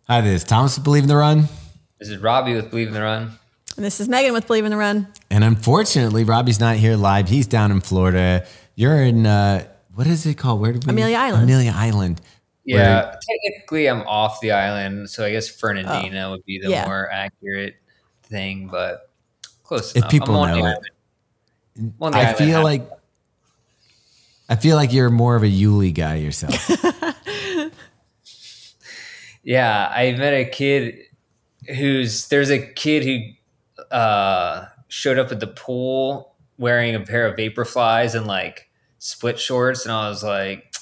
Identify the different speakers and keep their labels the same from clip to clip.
Speaker 1: Hi, this is Thomas with Believe in the Run.
Speaker 2: This is Robbe with Believe in the Run.
Speaker 3: And this is Meaghan with Believe in the Run.
Speaker 1: And unfortunately, Robbie's not here live. He's down in Florida. You're in, what is it called? Where did we?
Speaker 3: Amelia Island.
Speaker 1: Amelia Island.
Speaker 2: Yeah, technically I'm off the island, so I guess Fernandina would be the more accurate thing, but close enough.
Speaker 1: If people know it. I feel like you're more of a Yulee guy yourself.
Speaker 2: Yeah, I met a kid there's a kid who showed up at the pool wearing a pair of Vaporflies and like split shorts, and I was like,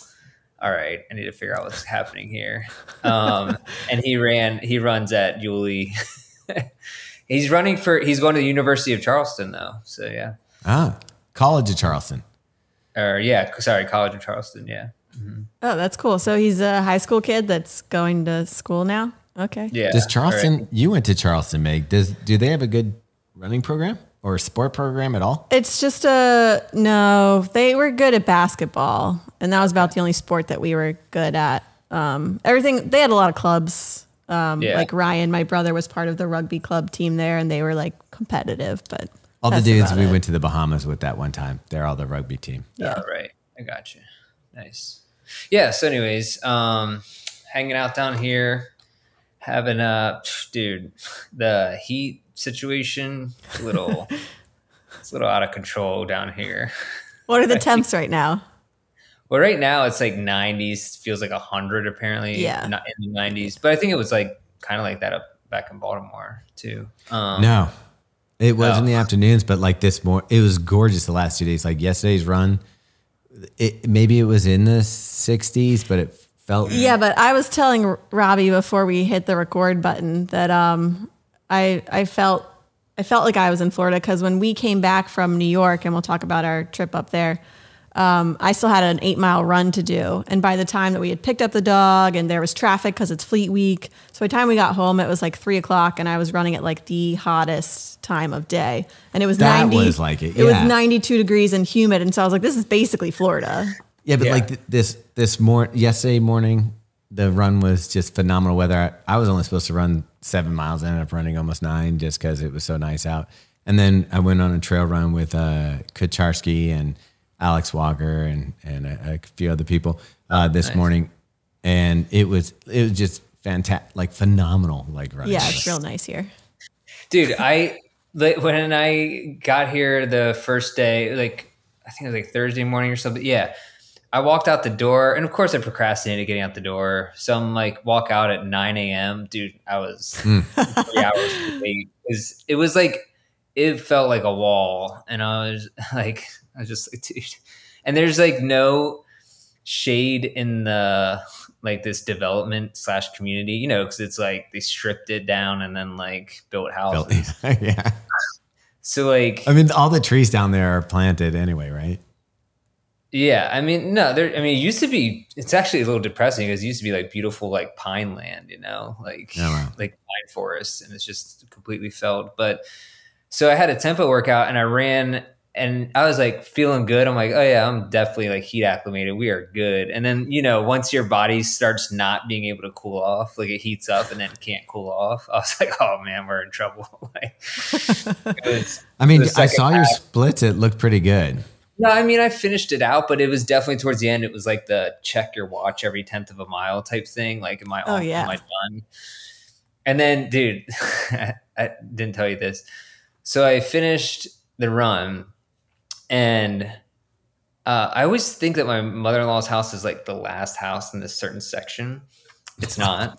Speaker 2: all right, I need to figure out what's happening here. And he runs at Yulee. He's going to the University of Charleston though. So yeah.
Speaker 1: College of Charleston.
Speaker 2: College of Charleston. Yeah. Mm-hmm.
Speaker 3: Oh, that's cool. So he's a high school kid that's going to school now. Okay.
Speaker 2: Yeah.
Speaker 1: Does Charleston? Right. You went to Charleston, Meg. Do they have a good running program or a sport program at all?
Speaker 3: It's just no. They were good at basketball, and that was about the only sport that we were good at. Everything. They had a lot of clubs. Like Ryan, my brother, was part of the rugby club team there, and they were like competitive. But
Speaker 1: all the dudes we went to the Bahamas with that one time, they're all the rugby team.
Speaker 2: Yeah. Oh, right. I got you. Nice. Yeah. So, anyways, hanging out down here, having the heat situation, it's a little out of control down here.
Speaker 3: What are the temps right now?
Speaker 2: Well, right now it's like 90s, feels like 100 apparently.
Speaker 3: Yeah.
Speaker 2: Not in the 90s, but I think it was like kind of like that back in Baltimore too.
Speaker 1: No, it was in the afternoons, but like it was gorgeous the last 2 days. Like yesterday's run, maybe it was in the 60s, but it felt.
Speaker 3: Yeah, but I was telling Robbie before we hit the record button that I felt like I was in Florida because when we came back from New York, and we'll talk about our trip up there, I still had an 8-mile run to do. And by the time that we had picked up the dog and there was traffic because it's Fleet Week, so by the time we got home, it was like 3 o'clock and I was running at like the hottest time of day. And it was 90.
Speaker 1: That was like it. Yeah.
Speaker 3: It was 92 degrees and humid. And so I was like, this is basically Florida.
Speaker 1: Yeah, but like yesterday morning, the run was just phenomenal weather. I was only supposed to run 7 miles. I ended up running almost 9 just because it was so nice out. And then I went on a trail run with Kucharski and Alex Walker and a few other people this morning, and it was just fantastic, like phenomenal, like running.
Speaker 3: Yeah, it's real nice here,
Speaker 2: dude. When I got here the first day, like I think it was like Thursday morning or something. Yeah, I walked out the door, and of course I procrastinated getting out the door. So I'm like walk out at 9 a.m. Dude, I was 3 hours late. It was like it felt like a wall, and I was just like, dude. And there's like no shade in the like this development / community, you know, because it's like they stripped it down and then like built houses.
Speaker 1: Yeah.
Speaker 2: So like,
Speaker 1: I mean, all the trees down there are planted anyway, right?
Speaker 2: Yeah. I mean, no, it used to be, it's actually a little depressing because it used to be like beautiful, like pine land, you know, like pine forests, and it's just completely felled. But so I had a tempo workout and I ran. And I was like feeling good. I'm like, oh yeah, I'm definitely like heat acclimated. We are good. And then, you know, once your body starts not being able to cool off, like it heats up and then can't cool off. I was like, oh man, we're in trouble. Like,
Speaker 1: I saw your splits. It looked pretty good.
Speaker 2: No, I mean, I finished it out, but it was definitely towards the end. It was like the check your watch every 10th of a mile type thing. Like, am I off? Am I done? And then, dude, I didn't tell you this. So I finished the run. And I always think that my mother-in-law's house is like the last house in this certain section. It's not.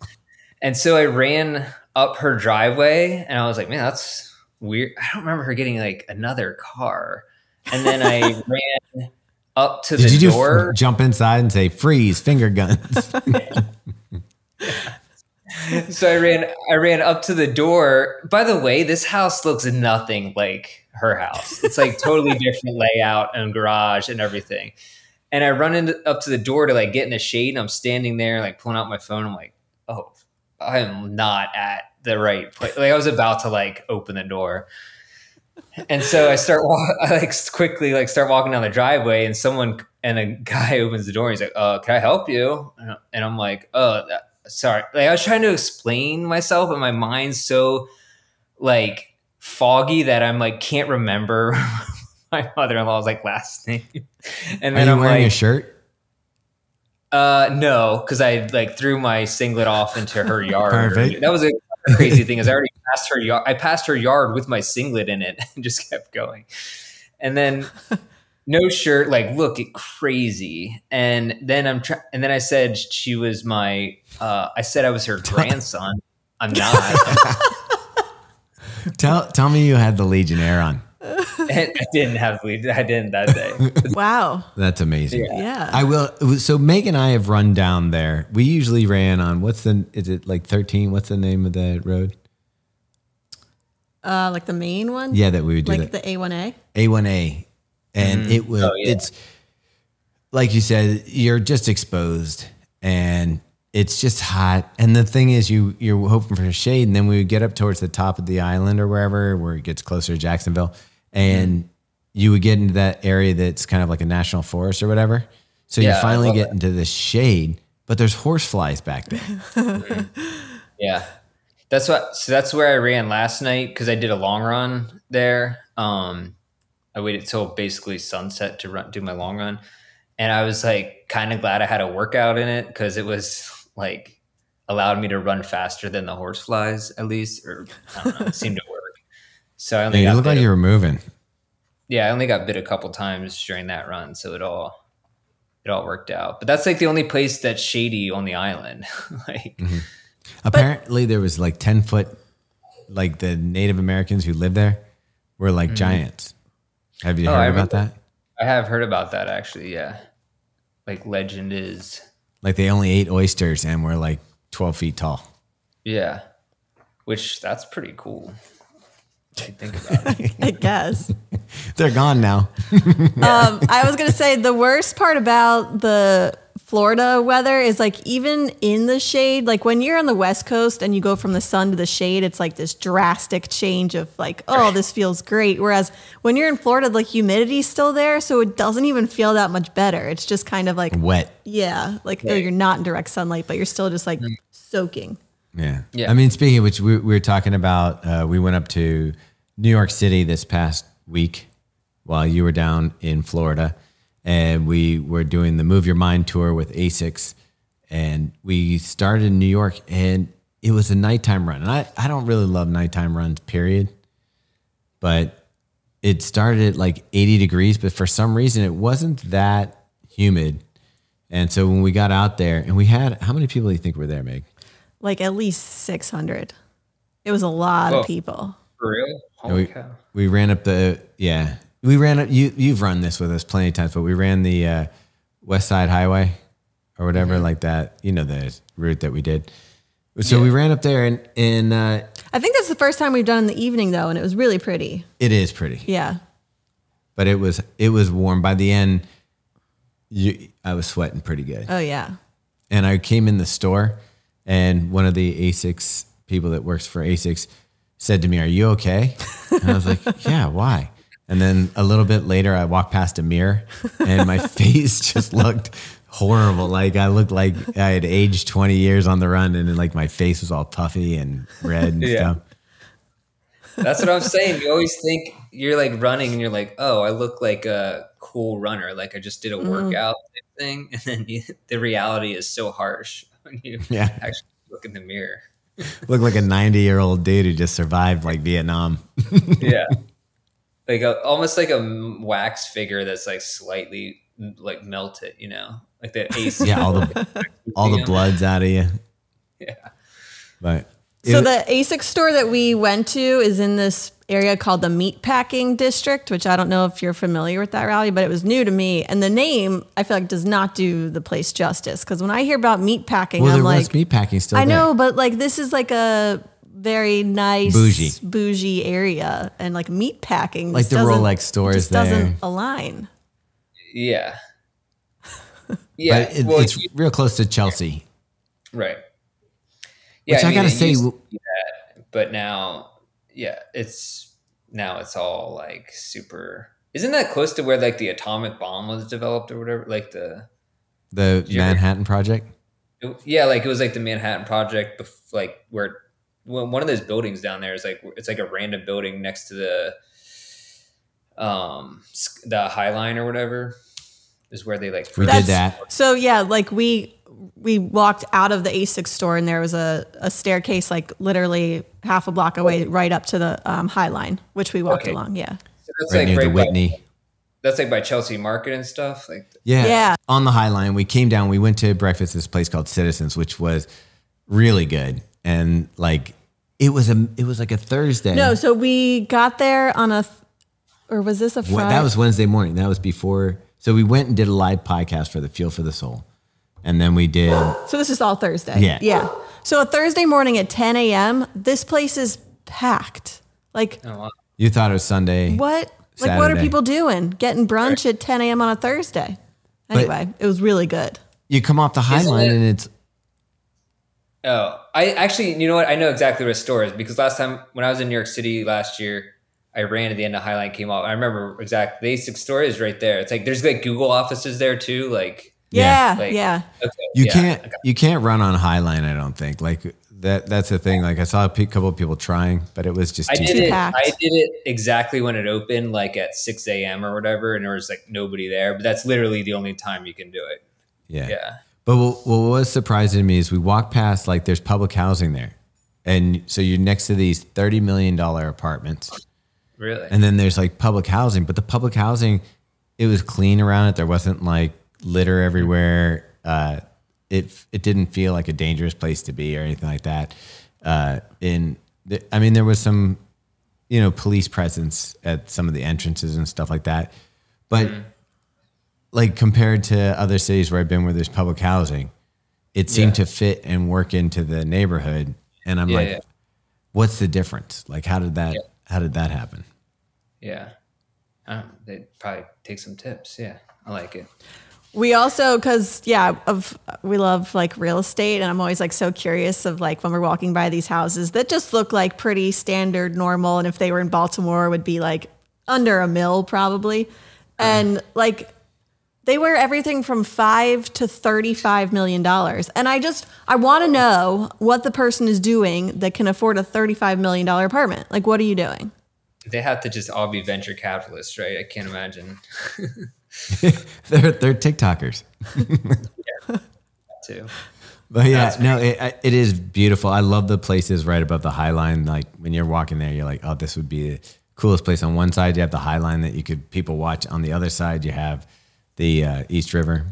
Speaker 2: And so I ran up her driveway and I was like, man, that's weird. I don't remember her getting like another car. And then I ran up to the door.
Speaker 1: Did you jump inside and say, freeze, finger guns?
Speaker 2: So I ran up to the door. By the way, this house looks nothing like her house. It's like totally different layout and garage and everything. And I run up to the door to like get in the shade, and I'm standing there like pulling out my phone. I'm like, oh, I am not at the right place. Like I was about to like open the door. And so I quickly start walking down the driveway, and a guy opens the door and he's like, can I help you? And I'm like, sorry. Like I was trying to explain myself, and my mind's so like foggy that I'm like can't remember my mother-in-law's like last name. And then
Speaker 1: I'm wearing a shirt.
Speaker 2: No, because I like threw my singlet off into her yard.
Speaker 1: Perfect.
Speaker 2: That was a crazy thing. Is I already passed her yard. I passed her yard with my singlet in it and just kept going. And then no shirt, like look crazy. And then and then I said she was my. I said I was her grandson. I'm not.
Speaker 1: Tell me you had the Legionnaire on.
Speaker 2: I didn't have Legionnaire. I didn't that day.
Speaker 3: Wow.
Speaker 1: That's amazing.
Speaker 3: Yeah.
Speaker 1: I will. So Meg and I have run down there. We usually ran on, is it like 13? What's the name of the road?
Speaker 3: Like the main one?
Speaker 1: Yeah, that we would do
Speaker 3: like
Speaker 1: that.
Speaker 3: the A1A?
Speaker 1: A1A. And it was, it's like you said, you're just exposed and it's just hot. And the thing is you're hoping for shade. And then we would get up towards the top of the island or wherever, where it gets closer to Jacksonville. And you would get into that area that's kind of like a national forest or whatever. So you finally get into the shade, but there's horse flies back there.
Speaker 2: Yeah. That's where I ran last night because I did a long run there. I waited till basically sunset to do my long run. And I was like kind of glad I had a workout in it because it was like allowed me to run faster than the horse flies at least, or I don't know, it seemed to work. So I only
Speaker 1: you look like you were moving.
Speaker 2: Yeah, I only got bit a couple times during that run, so it all worked out. But that's like the only place that's shady on the island. Like
Speaker 1: apparently there was like 10-foot, like the Native Americans who lived there were like giants. Have you heard about that?
Speaker 2: I have heard about that actually. Yeah, like legend is
Speaker 1: like they only ate oysters and were like 12 feet tall.
Speaker 2: Yeah, which that's pretty cool. If you think about it.
Speaker 3: I guess.
Speaker 1: They're gone now.
Speaker 3: I was going to say the worst part about the Florida weather is like even in the shade, like when you're on the West Coast and you go from the sun to the shade, it's like this drastic change of like, oh, this feels great. Whereas when you're in Florida, like humidity's still there. So it doesn't even feel that much better. It's just kind of like
Speaker 1: wet.
Speaker 3: Yeah. Like, oh, you're not in direct sunlight, but you're still just like soaking.
Speaker 1: Yeah. I mean, speaking of which, we were talking about, we went up to New York City this past week while you were down in Florida. And we were doing the Move Your Mind tour with Asics. And we started in New York and it was a nighttime run. And I don't really love nighttime runs, period. But it started at like 80 degrees, but for some reason it wasn't that humid. And so when we got out there and we had, how many people do you think were there, Meg?
Speaker 3: Like at least 600. It was a lot of people.
Speaker 2: For real? Holy cow.
Speaker 1: We ran up we ran up, you've run this with us plenty of times, but we ran the West Side Highway or whatever like that, you know, the route that we did. So we ran up there and
Speaker 3: I think that's the first time we've done in the evening though. And it was really pretty.
Speaker 1: It is pretty.
Speaker 3: Yeah.
Speaker 1: But it was warm. By the end, I was sweating pretty good.
Speaker 3: Oh yeah.
Speaker 1: And I came in the store and one of the Asics people that works for Asics said to me, "Are you okay?" And I was like, "Yeah, why?" And then a little bit later, I walked past a mirror and my face just looked horrible. Like I looked like I had aged 20 years on the run and then like my face was all puffy and red and stuff.
Speaker 2: That's what I'm saying. You always think you're like running and you're like, oh, I look like a cool runner. Like I just did a workout type thing. And then the reality is so harsh when you actually look in the mirror.
Speaker 1: Look like a 90-year-old dude who just survived like Vietnam.
Speaker 2: Yeah. Like almost like a wax figure that's like slightly like melted, you know, like the ace.
Speaker 1: Yeah, all the blood's out of you.
Speaker 2: Yeah,
Speaker 1: but
Speaker 3: so the Asics store that we went to is in this area called the Meatpacking District, which I don't know if you're familiar with that, Rowdy, but it was new to me. And the name I feel like does not do the place justice because when I hear about meatpacking, I'm like,
Speaker 1: meatpacking still.
Speaker 3: I know, but like this is like a very nice bougie area and like meat packing
Speaker 1: like the Rolex stores just there
Speaker 3: doesn't align.
Speaker 2: Yeah
Speaker 1: but it's real close to Chelsea,
Speaker 2: right?
Speaker 1: Yeah, which I gotta say,
Speaker 2: but now it's all like super. Isn't that close to where like the atomic bomb was developed or whatever, like the
Speaker 1: Manhattan Project?
Speaker 2: Yeah, like it was like the Manhattan Project, like where one of those buildings down there is like, it's like a random building next to the High Line or whatever is where they like
Speaker 1: we did that.
Speaker 3: So yeah, like we walked out of the Asics store and there was a staircase like literally half a block away right up to the High Line, which we walked along. Yeah.
Speaker 2: So that's
Speaker 1: right
Speaker 2: like
Speaker 1: near the Whitney.
Speaker 2: That's like by Chelsea Market and stuff. Like
Speaker 3: yeah.
Speaker 1: On the High Line, we came down, we went to breakfast at this place called Citizens, which was really good. And like, it was like a Thursday.
Speaker 3: No, so we got there on or was this a Friday?
Speaker 1: That was Wednesday morning. That was before. So we went and did a live podcast for the Fuel for the Soul. And then we did.
Speaker 3: So this is all Thursday.
Speaker 1: Yeah.
Speaker 3: Yeah. So a Thursday morning at 10 a.m., this place is packed. Like,
Speaker 1: you thought it was Sunday.
Speaker 3: What?
Speaker 1: Saturday.
Speaker 3: Like, what are people doing? Getting brunch at 10 a.m. on a Thursday. Anyway, it was really good.
Speaker 1: You come off the High Line and it's.
Speaker 2: Oh, I actually, you know what? I know exactly where the store is because last time when I was in New York City last year, I ran to the end of High Line, came off. I remember exactly. The Asics store is right there. It's like, there's like Google offices there too. Like,
Speaker 3: yeah.
Speaker 2: Like,
Speaker 3: yeah.
Speaker 2: Okay,
Speaker 1: You can't run on High Line, I don't think. Like that's the thing. Like I saw a couple of people trying, but it was just too
Speaker 3: packed.
Speaker 2: I did it exactly when it opened, like at 6 a.m. or whatever, and there was like nobody there. But that's literally the only time you can do it.
Speaker 1: Yeah.
Speaker 2: Yeah.
Speaker 1: But what was surprising to me is we walked past, like there's public housing there. And so you're next to these $30 million apartments.
Speaker 2: Really?
Speaker 1: And then there's like public housing, but the public housing, it was clean around it. There wasn't like litter everywhere. It didn't feel like a dangerous place to be or anything like that. I mean, there was some, police presence at some of the entrances and stuff like that. But like compared to other cities where I've been where there's public housing, it seemed to fit and work into the neighborhood. And I'm what's the difference? Like, how did that happen?
Speaker 2: Yeah. They'd probably take some tips. Yeah. I like it.
Speaker 3: We also, we love like real estate, and I'm always like so curious of like when we're walking by these houses that just look like pretty standard, normal, and if they were in Baltimore would be like under $1 million probably, and like they were everything from $5 to $35 million, and I want to know what the person is doing that can afford a $35 million apartment. Like, what are you doing?
Speaker 2: They have to just all be venture capitalists, right? I can't imagine.
Speaker 1: they're TikTokers.
Speaker 2: Yeah, too.
Speaker 1: But yeah, no, it is beautiful. I love the places right above the High Line. Like when you're walking there, you're like, oh, this would be the coolest place. On one side, you have the High Line that people watch. On the other side, you have the East River.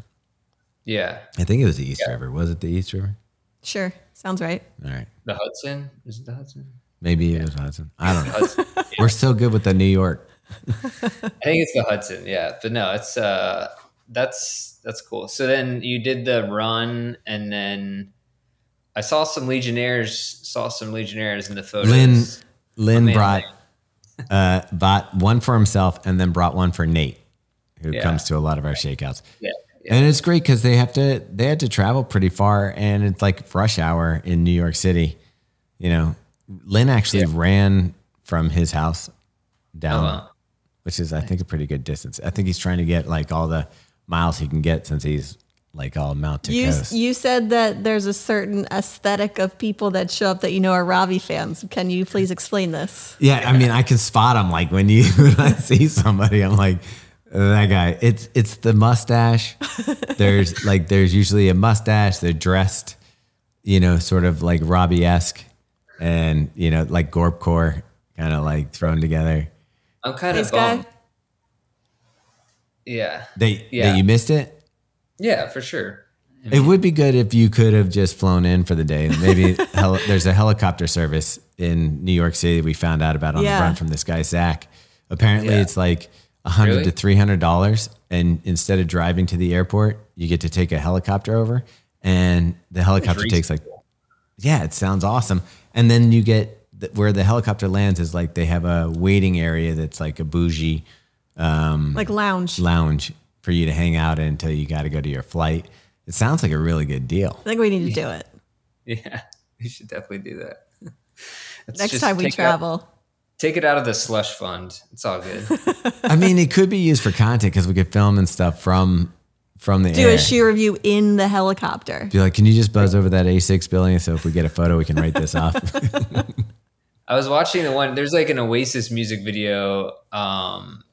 Speaker 2: Yeah.
Speaker 1: I think it was the East River. Was it the East River?
Speaker 3: Sure. Sounds right.
Speaker 1: All right.
Speaker 2: The Hudson? Is it the Hudson?
Speaker 1: Maybe it was Hudson. I don't know. We're so good with the New York.
Speaker 2: I think it's the Hudson. Yeah. But no, it's that's cool. So then you did the run, and then I saw some Legionnaires in the photos.
Speaker 1: Lynn bought one for himself and then brought one for Nate, who comes to a lot of our shakeouts. Yeah. And it's great because they had to travel pretty far, and it's like rush hour in New York City. Lynn actually ran from his house down, which is, I think, a pretty good distance. I think he's trying to get like all the miles he can get since he's like all mount to coast.
Speaker 3: You said that there's a certain aesthetic of people that show up that are Robbe fans. Can you please explain this?
Speaker 1: Yeah, I mean, I can spot them. Like when I see somebody, I'm like, that guy. It's the mustache. There's usually a mustache. They're dressed, sort of like Robbe-esque, and like Gorpcore, kind of like thrown together.
Speaker 2: I'm kind of bummed. Yeah.
Speaker 1: That you missed it?
Speaker 2: Yeah, for sure.
Speaker 1: It would be good if you could have just flown in for the day. Maybe there's a helicopter service in New York City we found out about on the run from this guy, Zach. Apparently it's like $100 to $300. And instead of driving to the airport, you get to take a helicopter over, and the helicopter takes it sounds awesome. And then you get where the helicopter lands is like they have a waiting area that's like a bougie,
Speaker 3: like lounge
Speaker 1: for you to hang out in until you got to go to your flight. It sounds like a really good deal.
Speaker 3: I think we need to do it.
Speaker 2: Yeah, we should definitely do that.
Speaker 3: Next time we travel.
Speaker 2: Take it out of the slush fund. It's all good.
Speaker 1: I mean, it could be used for content because we could film and stuff from from the air.
Speaker 3: Do a shoe review in the helicopter.
Speaker 1: Be like, can you just buzz over that A6 building so if we get a photo, we can write this off?
Speaker 2: I was watching the one, there's like an Oasis music video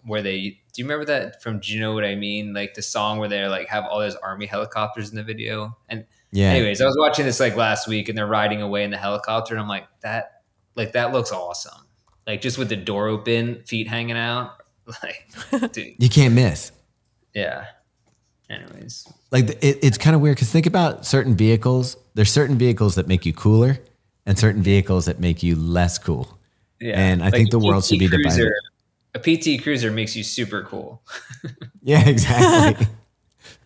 Speaker 2: where do you remember that from Do You Know What I Mean? Like the song where they're like have all those army helicopters in the video. And anyways, I was watching this like last week and they're riding away in the helicopter and I'm like, that looks awesome. Like just with the door open, feet hanging out. Like, dude.
Speaker 1: You can't miss.
Speaker 2: Yeah. Anyways.
Speaker 1: Like it's kind of weird because think about certain vehicles. There's certain vehicles that make you cooler and certain vehicles that make you less cool. Yeah. And I think the world should be divided.
Speaker 2: A PT Cruiser makes you super cool.
Speaker 1: Yeah, exactly.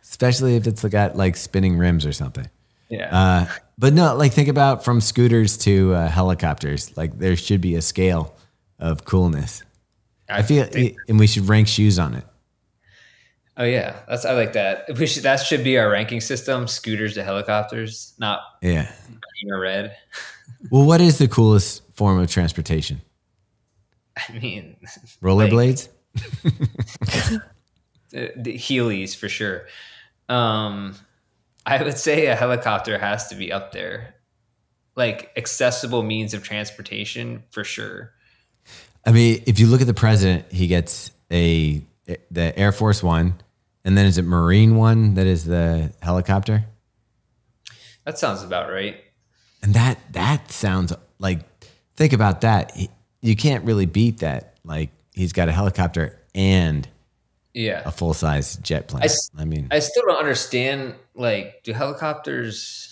Speaker 1: Especially if it's got like spinning rims or something.
Speaker 2: Yeah.
Speaker 1: But no, like think about from scooters to helicopters. Like there should be a scale of coolness. I feel, and we should rank shoes on it.
Speaker 2: Oh yeah, I like that. That should be our ranking system: scooters to helicopters, not green or red.
Speaker 1: Well, what is the coolest form of transportation?
Speaker 2: I mean,
Speaker 1: rollerblades.
Speaker 2: The Heelys for sure. I would say a helicopter has to be up there, like accessible means of transportation for sure.
Speaker 1: I mean, if you look at the president, he gets the Air Force One, and then is it Marine One that is the helicopter?
Speaker 2: That sounds about right.
Speaker 1: And that sounds like, think about that. You can't really beat that. Like he's got a helicopter and a full-size jet plane.
Speaker 2: I still don't understand, like, do helicopters,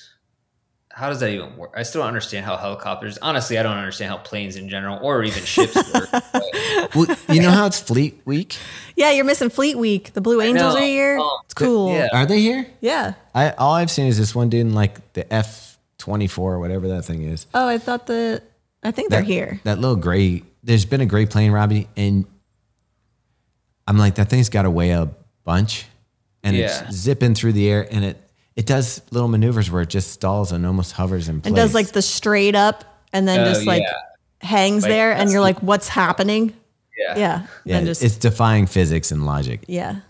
Speaker 2: how does that even work? I still don't understand how helicopters, honestly, I don't understand how planes in general or even ships work.
Speaker 1: Well, you know how it's Fleet Week?
Speaker 3: Yeah, you're missing Fleet Week. The Blue Angels are here. It's cool.
Speaker 2: Yeah.
Speaker 1: Are they here?
Speaker 3: Yeah.
Speaker 1: All I've seen is this one dude in like the F-24 or whatever that thing is.
Speaker 3: Oh, I think they're here. That
Speaker 1: little gray, there's been a gray plane, Robbie, and I'm like, that thing's got to weigh a bunch, and it's zipping through the air, and it does little maneuvers where it just stalls and almost hovers in place.
Speaker 3: It does like the straight up, and then just like hangs like, there, and you're like, what's happening? Yeah.
Speaker 1: It's defying physics and logic.
Speaker 3: Yeah.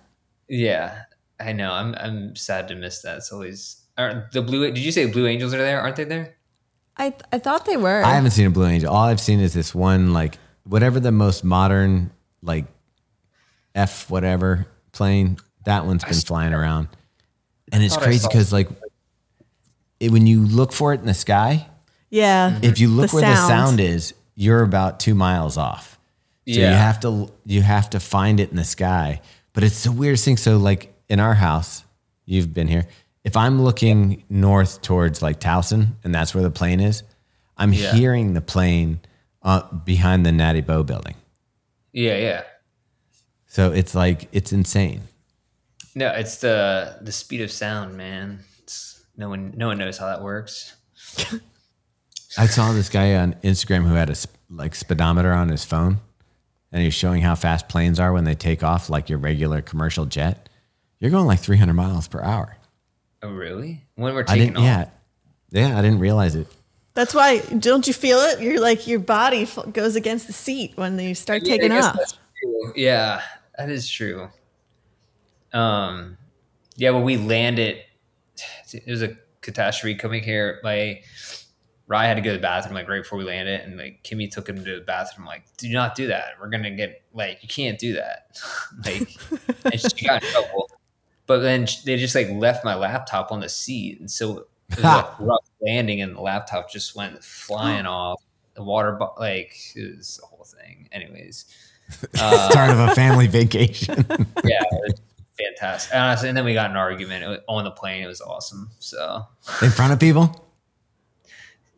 Speaker 2: Yeah, I know. I'm sad to miss that. It's always did you say Blue Angels are there? Aren't they there?
Speaker 3: I thought they were.
Speaker 1: I haven't seen a Blue Angel. All I've seen is this one, like whatever the most modern, like F whatever plane. That one's been flying around, and it's crazy because like when you look for it in the sky, if you look where the sound is, you're about 2 miles off. So you have to find it in the sky. But it's the weirdest thing. So like in our house, you've been here. If I'm looking north towards like Towson, and that's where the plane is, I'm hearing the plane behind the Natty Bow building.
Speaker 2: Yeah.
Speaker 1: So it's like, it's insane.
Speaker 2: No, it's the speed of sound, man. No one knows how that works.
Speaker 1: I saw this guy on Instagram who had a speedometer on his phone, and he was showing how fast planes are when they take off, like your regular commercial jet. You're going like 300 miles per hour.
Speaker 2: Oh, really? When we're taking off?
Speaker 1: Yeah, I didn't realize it.
Speaker 3: That's why, don't you feel it? You're like, your body goes against the seat when they start taking off.
Speaker 2: That's true. Yeah, that is true. When we landed, it was a catastrophe coming here. Rye had to go to the bathroom like right before we landed, and like Kimmy took him to the bathroom. Like, do not do that. We're gonna get you can't do that. And she got in trouble. But then they just like left my laptop on the seat, and so it was like a rough landing, and the laptop just went flying off. The water, it was the whole thing. Anyways,
Speaker 1: start of a family vacation.
Speaker 2: Yeah. It was fantastic. And then we got an argument on the plane. It was awesome. So
Speaker 1: in front of people?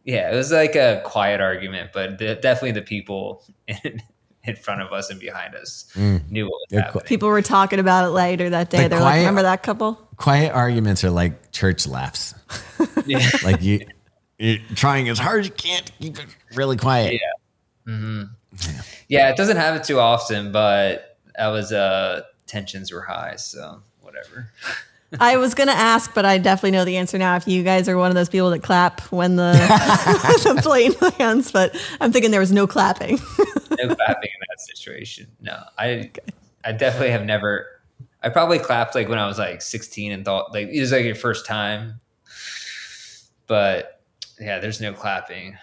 Speaker 2: Yeah, it was like a quiet argument, but definitely the people in front of us and behind us knew what was happening.
Speaker 3: People were talking about it later that day. They're like, remember that couple?
Speaker 1: Quiet arguments are like church laughs.
Speaker 2: Yeah.
Speaker 1: Like you're trying as hard as you can to keep it really quiet.
Speaker 2: Yeah. Mm-hmm. Yeah, it doesn't happen too often, but that was tensions were high, so whatever.
Speaker 3: I was going to ask, but I definitely know the answer now. If you guys are one of those people that clap when the plane lands, but I'm thinking there was no clapping.
Speaker 2: No clapping in that situation. No, I definitely have never. I probably clapped like when I was like 16 and thought like it was like your first time. But yeah, there's no clapping.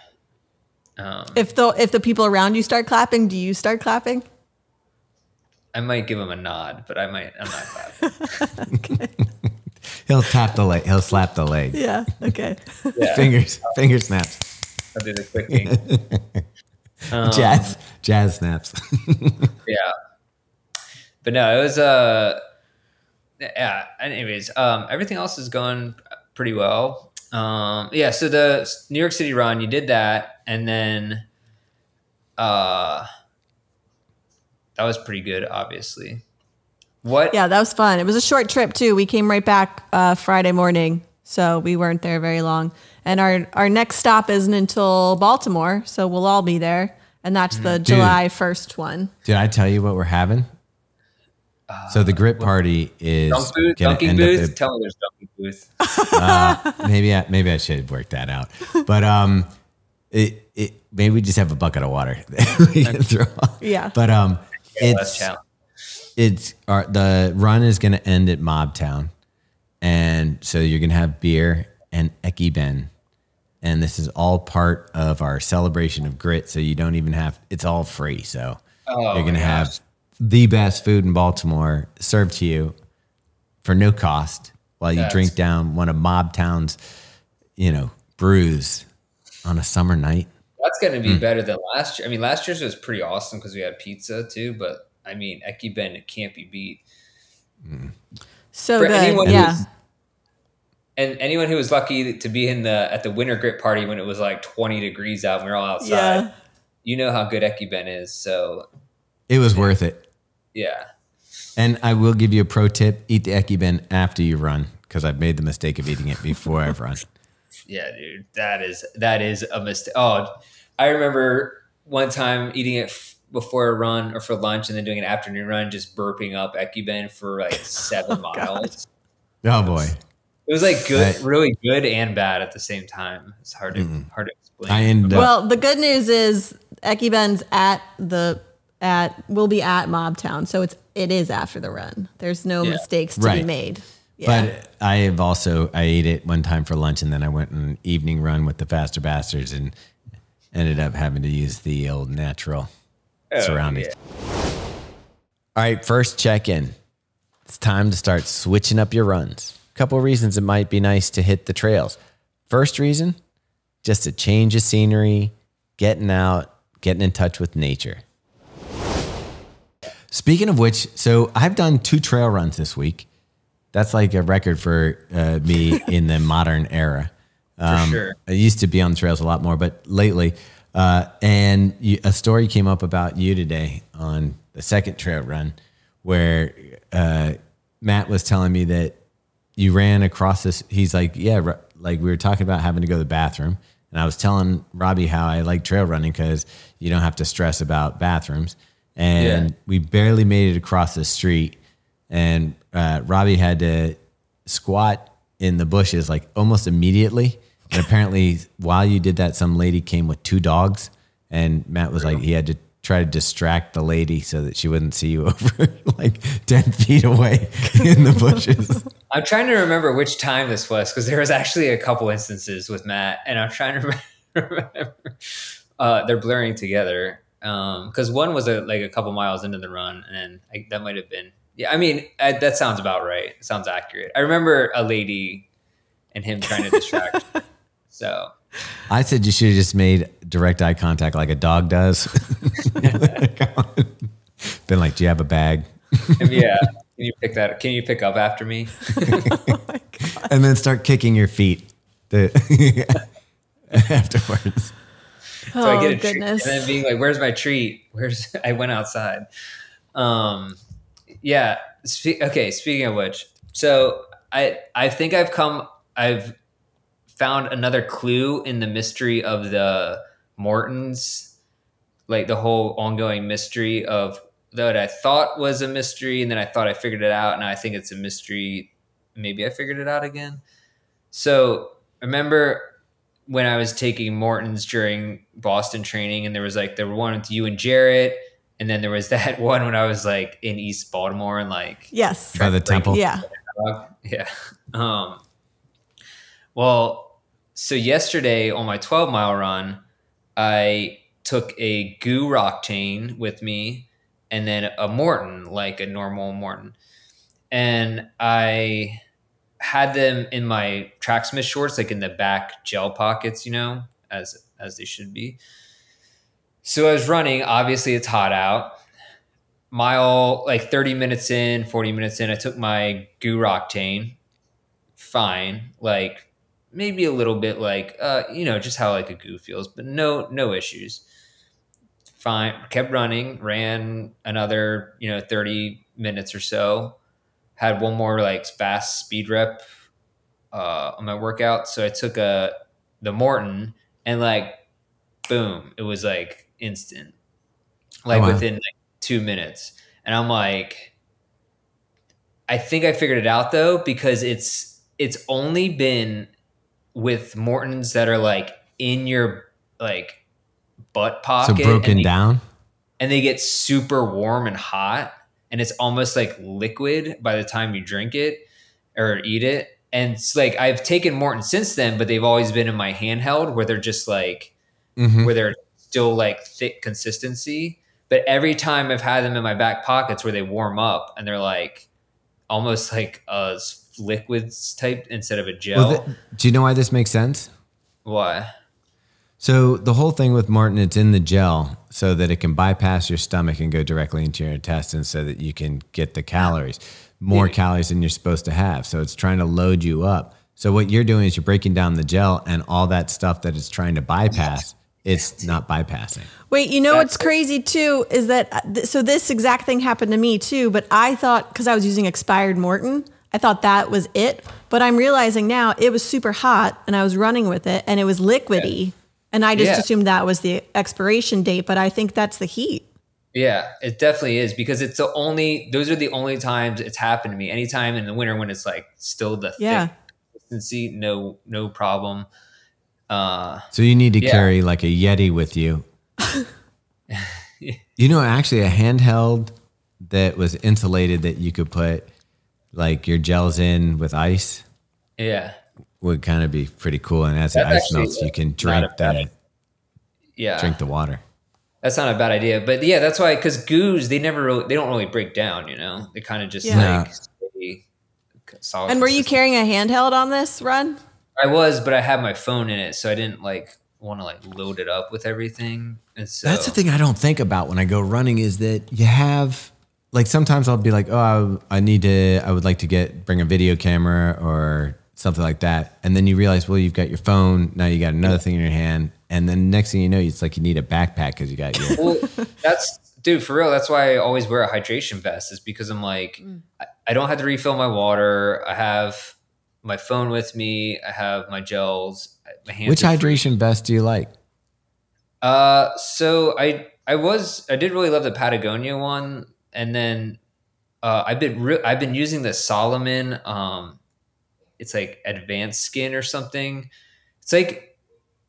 Speaker 3: If the people around you start clapping, do you start clapping?
Speaker 2: I might give him a nod, but I'm not clapping.
Speaker 3: Okay.
Speaker 1: He'll tap the leg. He'll slap the leg.
Speaker 3: Yeah. Okay.
Speaker 2: Yeah.
Speaker 1: Finger snaps.
Speaker 2: I'll do the quick thing.
Speaker 1: Jazz snaps.
Speaker 2: Yeah. But no, it was yeah. Anyways, everything else is going pretty well. Yeah. So the New York City run, you did that, and then that was pretty good, obviously. What?
Speaker 3: Yeah, that was fun. It was a short trip too. We came right back Friday morning, so we weren't there very long. And our next stop isn't until Baltimore, so we'll all be there. And that's the July 1st one.
Speaker 1: Did I tell you what we're having? So the grit party is
Speaker 2: dunking booth. Tell me there's dunking booth.
Speaker 1: Maybe I should work that out. But maybe we just have a bucket of water that we can throw off.
Speaker 3: Yeah.
Speaker 1: But the run is going to end at Mobtown, and so you're going to have beer and Ekiben, and this is all part of our celebration of grit. So you don't even have, it's all free. So you're going to have the best food in Baltimore served to you for no cost while you drink down one of Mobtown's, brews on a summer night.
Speaker 2: That's going to be better than last year. I mean, last year's was pretty awesome because we had pizza too, but I mean, Ekiben, it can't be beat.
Speaker 3: So good, yeah.
Speaker 2: And anyone who was lucky to be at the winter grit party when it was like 20 degrees out and we were all outside, you know how good Ekiben is. So
Speaker 1: it was worth it.
Speaker 2: Yeah.
Speaker 1: And I will give you a pro tip: eat the Ekiben after you run, because I've made the mistake of eating it before I've run.
Speaker 2: Yeah, dude, that is a mistake. Oh, I remember one time eating it before a run or for lunch and then doing an afternoon run, just burping up Ekiben for like 7 miles.
Speaker 1: Oh boy.
Speaker 2: It was like good, really good and bad at the same time. It's hard to explain.
Speaker 3: Well, the good news is Ekiben's will be at Mobtown, so it is after the run. There's no mistakes to be made. Yeah.
Speaker 1: But I ate it one time for lunch, and then I went on an evening run with the Faster Bastards and ended up having to use the old natural surroundings. Yeah. All right, first check-in. It's time to start switching up your runs. Couple of reasons it might be nice to hit the trails. First reason, just a change of scenery, getting out, getting in touch with nature. Speaking of which, so I've done 2 trail runs this week. That's like a record for me in the modern era.
Speaker 2: For sure.
Speaker 1: I used to be on the trails a lot more, but lately, and a story came up about you today on the second trail run where Matt was telling me that you ran across this. He's like, yeah, like we were talking about having to go to the bathroom. And I was telling Robbie how I like trail running because you don't have to stress about bathrooms. And we barely made it across the street. And Robbie had to squat in the bushes like almost immediately. And apparently while you did that, some lady came with 2 dogs. And Matt was like, he had to try to distract the lady so that she wouldn't see you over like 10 feet away in the bushes.
Speaker 2: I'm trying to remember which time this was because there was actually a couple instances with Matt, and I'm trying to remember. They're blurring together because one was like a couple miles into the run, and that might have been. Yeah, I mean that sounds about right. It sounds accurate. I remember a lady and him trying to distract. So
Speaker 1: I said you should have just made direct eye contact like a dog does. Been like, do you have a bag?
Speaker 2: Yeah. Can you pick up after me?
Speaker 3: Oh my God.
Speaker 1: And then start kicking your feet afterwards.
Speaker 2: So I get a treat and then being like, where's my treat? I went outside. Yeah. Okay. Speaking of which, so I think I've found another clue in the mystery of the Mortons, like the whole ongoing mystery of that I thought was a mystery, and then I thought I figured it out, and I think it's a mystery. Maybe I figured it out again. So remember when I was taking Mortons during Boston training, and there was like the one with you and Jarrett, And then there was that one when I was like in East Baltimore and like
Speaker 3: yes,
Speaker 1: by the temple.
Speaker 3: Yeah.
Speaker 2: Yeah. Well, so yesterday on my 12-mile run, I took a goo rock chain with me and then a Morton, like a normal Morton. And I had them in my Tracksmith shorts, like in the back gel pockets, you know, as they should be. So I was running, obviously it's hot out. Mile, like 30 minutes in, 40 minutes in, I took my goo rock chain. Fine. Like maybe a little bit like, you know, just how like a goo feels, but no issues. Fine. Kept running, ran another, you know, 30 minutes or so. Had one more like fast speed rep on my workout. So I took the Morton and like, boom, it was like instant, like within like 2 minutes. And I'm like, I think I figured it out though, because it's only been with Mortons that are like in your like butt pocket.
Speaker 1: So broken down?
Speaker 2: And they get super warm and hot. And it's almost like liquid by the time you drink it or eat it. And it's like, I've taken Morton since then, but they've always been in my handheld where they're just like, where they're still like thick consistency. But every time I've had them in my back pockets where they warm up and they're like almost like a liquids type instead of a gel.
Speaker 1: Well, do you know why this makes sense?
Speaker 2: Why?
Speaker 1: So the whole thing with Morton, it's in the gel so that it can bypass your stomach and go directly into your intestines so that you can get the calories, more calories than you're supposed to have. So it's trying to load you up. So what you're doing is you're breaking down the gel and all that stuff that it's trying to bypass, it's not bypassing.
Speaker 3: Wait, you know what's crazy too is that, so this exact thing happened to me too, but I thought, because I was using expired Morton, I thought that was it. But I'm realizing now it was super hot and I was running with it and it was liquidy. Yeah. And I just assumed that was the expiration date, but I think that's the heat.
Speaker 2: Yeah, it definitely is, because it's those are the only times it's happened to me. Anytime in the winter when it's like still the thick consistency, no problem.
Speaker 1: So you need to carry like a Yeti with you. You know, actually a handheld that was insulated that you could put like your gels in with ice.
Speaker 2: Yeah.
Speaker 1: Would kind of be pretty cool. And as the ice melts, you can drink drink the water.
Speaker 2: That's not a bad idea. But yeah, that's why, because goos, they don't really break down, you know? They kind of just like stay solid.
Speaker 3: And were you carrying a handheld on this run?
Speaker 2: I was, but I had my phone in it, so I didn't like want to like load it up with everything. And so
Speaker 1: that's the thing I don't think about when I go running is that you have like, sometimes I'll be like, oh, I would like to bring a video camera or something like that. And then you realize, well, you've got your phone. Now you got another thing in your hand. And then next thing you know, it's like you need a backpack because you got your...
Speaker 2: Well, dude, for real. That's why I always wear a hydration vest, is because I'm like, I don't have to refill my water. I have my phone with me. I have my gels. My hands
Speaker 1: Which hydration vest do you like?
Speaker 2: So I did really love the Patagonia one. And then I've been using the Solomon, it's like advanced skin or something. It's like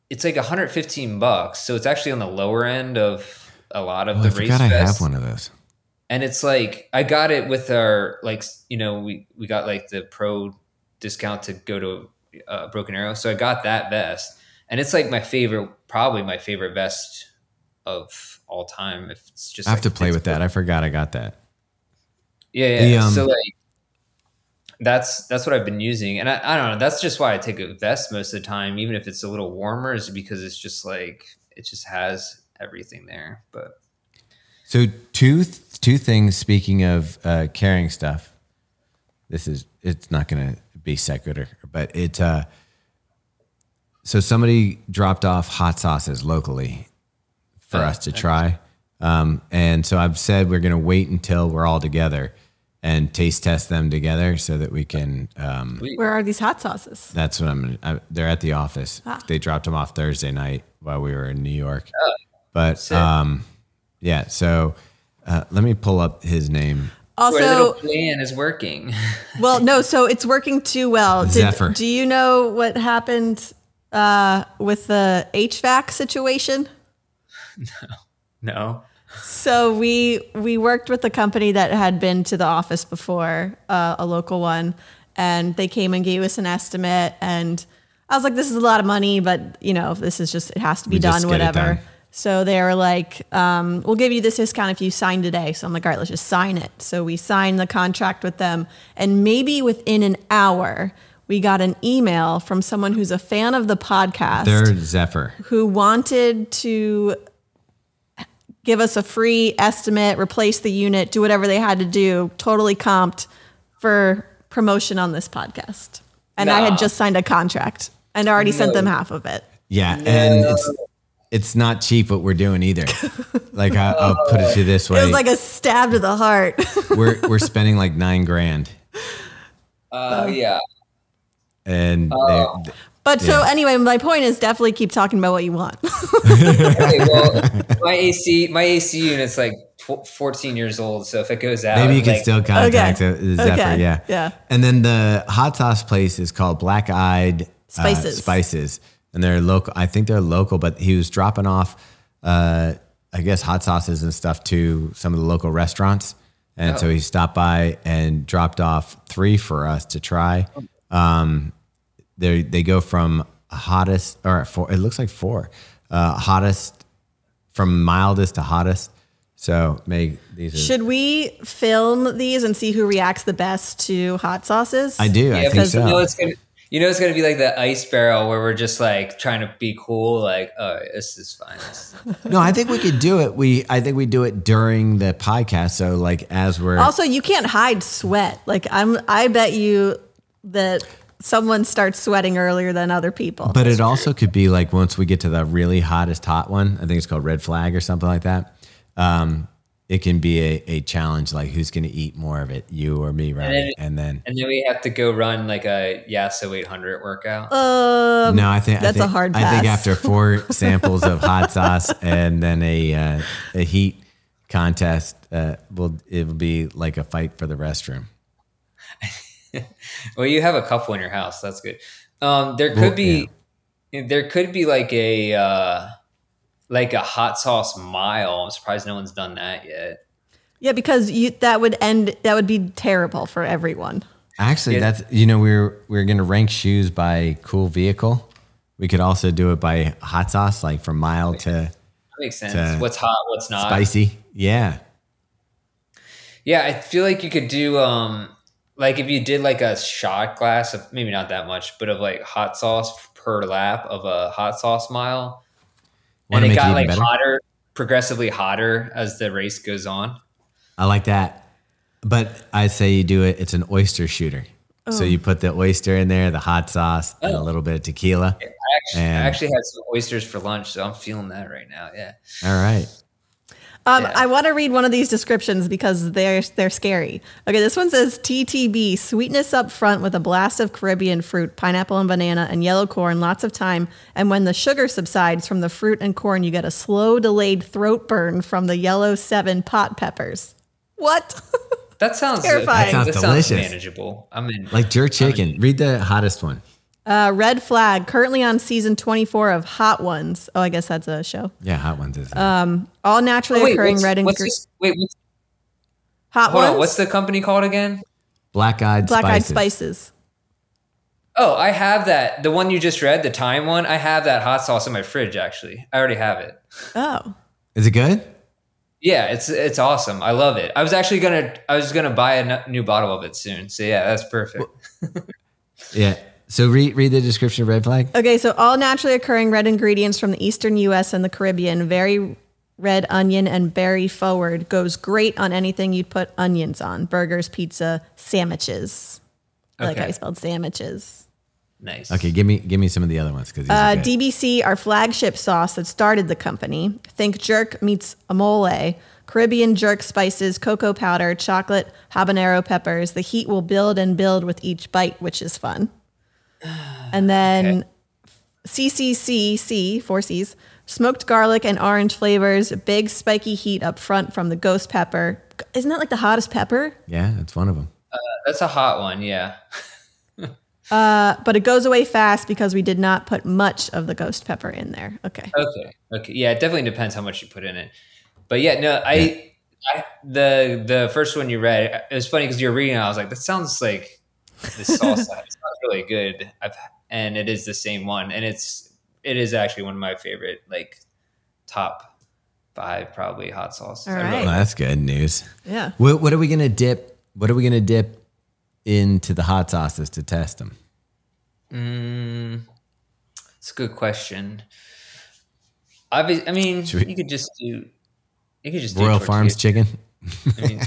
Speaker 2: $115. So it's actually on the lower end of a lot of the race vests.
Speaker 1: I have one of those.
Speaker 2: And it's like, I got it with our, like, you know, we got like the pro discount to go to Broken Arrow. So I got that vest, and it's like probably my favorite vest of all time. If it's just,
Speaker 1: I have to play with that. I forgot I got that.
Speaker 2: Yeah. So like, that's what I've been using. And I don't know, that's just why I take a vest most of the time, even if it's a little warmer, is because it's just like, it just has everything there. But
Speaker 1: so two things, speaking of carrying stuff, it's not going to be sequitur, but so somebody dropped off hot sauces locally for us to try. And so I've said we're going to wait until we're all together and taste test them together so that we can.
Speaker 3: Where are these hot sauces?
Speaker 1: That's what they're at the office. They dropped them off Thursday night while we were in New York. But yeah, so let me pull up his name.
Speaker 2: Also, our little plan is working.
Speaker 3: Well, no, so it's working too well.
Speaker 1: Zephyr.
Speaker 3: Do you know what happened with the HVAC situation?
Speaker 2: No.
Speaker 3: So we worked with the company that had been to the office before, a local one, and they came and gave us an estimate. And I was like, this is a lot of money, but this is just, it has to be done, whatever. So they were like, we'll give you this discount if you sign today. So I'm like, all right, let's just sign it. So we signed the contract with them. And maybe within an hour, we got an email from someone who's a fan of the podcast.
Speaker 1: They're Zephyr.
Speaker 3: Who wanted to give us a free estimate, replace the unit, do whatever they had to do, totally comped for promotion on this podcast. And I had just signed a contract and already sent them half of it.
Speaker 1: Yeah, and it's not cheap what we're doing either. Like I'll put it to you this way.
Speaker 3: It was like a stab to the heart.
Speaker 1: we're spending like $9,000.
Speaker 2: Yeah.
Speaker 1: And
Speaker 3: so anyway, my point is definitely keep talking about what you want.
Speaker 2: Okay, well, my AC unit's like 14 years old, so if it goes out,
Speaker 1: maybe you can still contact Zephyr.
Speaker 3: Yeah.
Speaker 1: And then the hot sauce place is called Black Eyed Spices, and they're local. I think they're local, but he was dropping off, I guess, hot sauces and stuff to some of the local restaurants, and so he stopped by and dropped off 3 for us to try. They go from hottest, or 4, it looks like 4, hottest, from mildest to hottest. So should
Speaker 3: we film these and see who reacts the best to hot sauces?
Speaker 1: I do. I think so.
Speaker 2: It's gonna be like the ice barrel where we're just like trying to be cool. Like, oh, this is fine.
Speaker 1: No, I think we could do it. I think we do it during the podcast. So like as we're
Speaker 3: also, you can't hide sweat. Like I bet you that someone starts sweating earlier than other people.
Speaker 1: But it also could be like once we get to the really hottest hot one, I think it's called Red Flag or something like that. It can be a challenge, like who's going to eat more of it, you or me, right? And then
Speaker 2: we have to go run like a Yasso 800 workout.
Speaker 3: No, I think a hard pass.
Speaker 1: I think after 4 samples of hot sauce and then a heat contest, it will be like a fight for the restroom.
Speaker 2: Well, you have a couple in your house. That's good. There could be like a hot sauce mile. I'm surprised no one's done that yet.
Speaker 3: Yeah, because that would be terrible for everyone.
Speaker 1: Actually, that's we're going to rank shoes by cool vehicle. We could also do it by hot sauce, like from mild to.
Speaker 2: That makes sense. What's hot? What's not?
Speaker 1: Spicy. Yeah.
Speaker 2: Yeah, I feel like you could do like if you did like a shot glass of, maybe not that much, but of like hot sauce per lap of a hot sauce mile. And it got like hotter, progressively hotter as the race goes on.
Speaker 1: I like that. But I say you do it, it's an oyster shooter. Oh. So you put the oyster in there, the hot sauce, and a little bit of tequila.
Speaker 2: I actually had some oysters for lunch, so I'm feeling that right now. Yeah.
Speaker 1: All right.
Speaker 3: I want to read one of these descriptions because they're scary. Okay, this one says TTB, sweetness up front with a blast of Caribbean fruit, pineapple and banana, and yellow corn, lots of time. And when the sugar subsides from the fruit and corn, you get a slow, delayed throat burn from the yellow 7 pot peppers. What?
Speaker 2: That sounds
Speaker 3: terrifying.
Speaker 1: That sounds delicious.
Speaker 2: Sounds manageable.
Speaker 1: Like jerk chicken. Read the hottest one.
Speaker 3: Red Flag, currently on season 24 of Hot Ones. Oh, I guess that's a show.
Speaker 1: Yeah, Hot Ones is.
Speaker 3: All naturally occurring red and green.
Speaker 2: Hot Ones? What's the company called again?
Speaker 1: Black Eyed
Speaker 3: Spices.
Speaker 2: Oh, I have that. The one you just read, the Time one. I have that hot sauce in my fridge. Actually, I already have it.
Speaker 3: Oh,
Speaker 1: is it good?
Speaker 2: Yeah, it's awesome. I love it. I was gonna buy a new bottle of it soon. So yeah, that's perfect.
Speaker 1: Yeah. So read the description of Red Flag.
Speaker 3: Okay, so all naturally occurring red ingredients from the eastern U.S. and the Caribbean, very red onion and berry forward, goes great on anything you'd put onions on. Burgers, pizza, sandwiches. I like how you spelled sandwiches.
Speaker 2: Nice.
Speaker 1: Okay, give me some of the other ones.
Speaker 3: DBC, our flagship sauce that started the company. Think jerk meets amole. Caribbean jerk spices, cocoa powder, chocolate, habanero peppers. The heat will build and build with each bite, which is fun. And then CCCC, 4 C's, smoked garlic and orange flavors, big spiky heat up front from the ghost pepper. Isn't that like the hottest pepper?
Speaker 1: Yeah, that's one of them.
Speaker 2: That's a hot one, yeah.
Speaker 3: But it goes away fast because we did not put much of the ghost pepper in there. Okay.
Speaker 2: Yeah, it definitely depends how much you put in it. But yeah, no, the first one you read, it was funny because you're reading it, I was like, that sounds like this salsa. It sounds really good. And it is the same one. And it is actually one of my favorite, like top 5 probably hot sauces.
Speaker 3: All right.
Speaker 1: Well, that's good news.
Speaker 3: Yeah.
Speaker 1: What are we going to dip? What are we going to dip into the hot sauces to test them?
Speaker 2: It's a good question. I mean, you could just do
Speaker 1: Royal Farms chicken.
Speaker 2: I mean,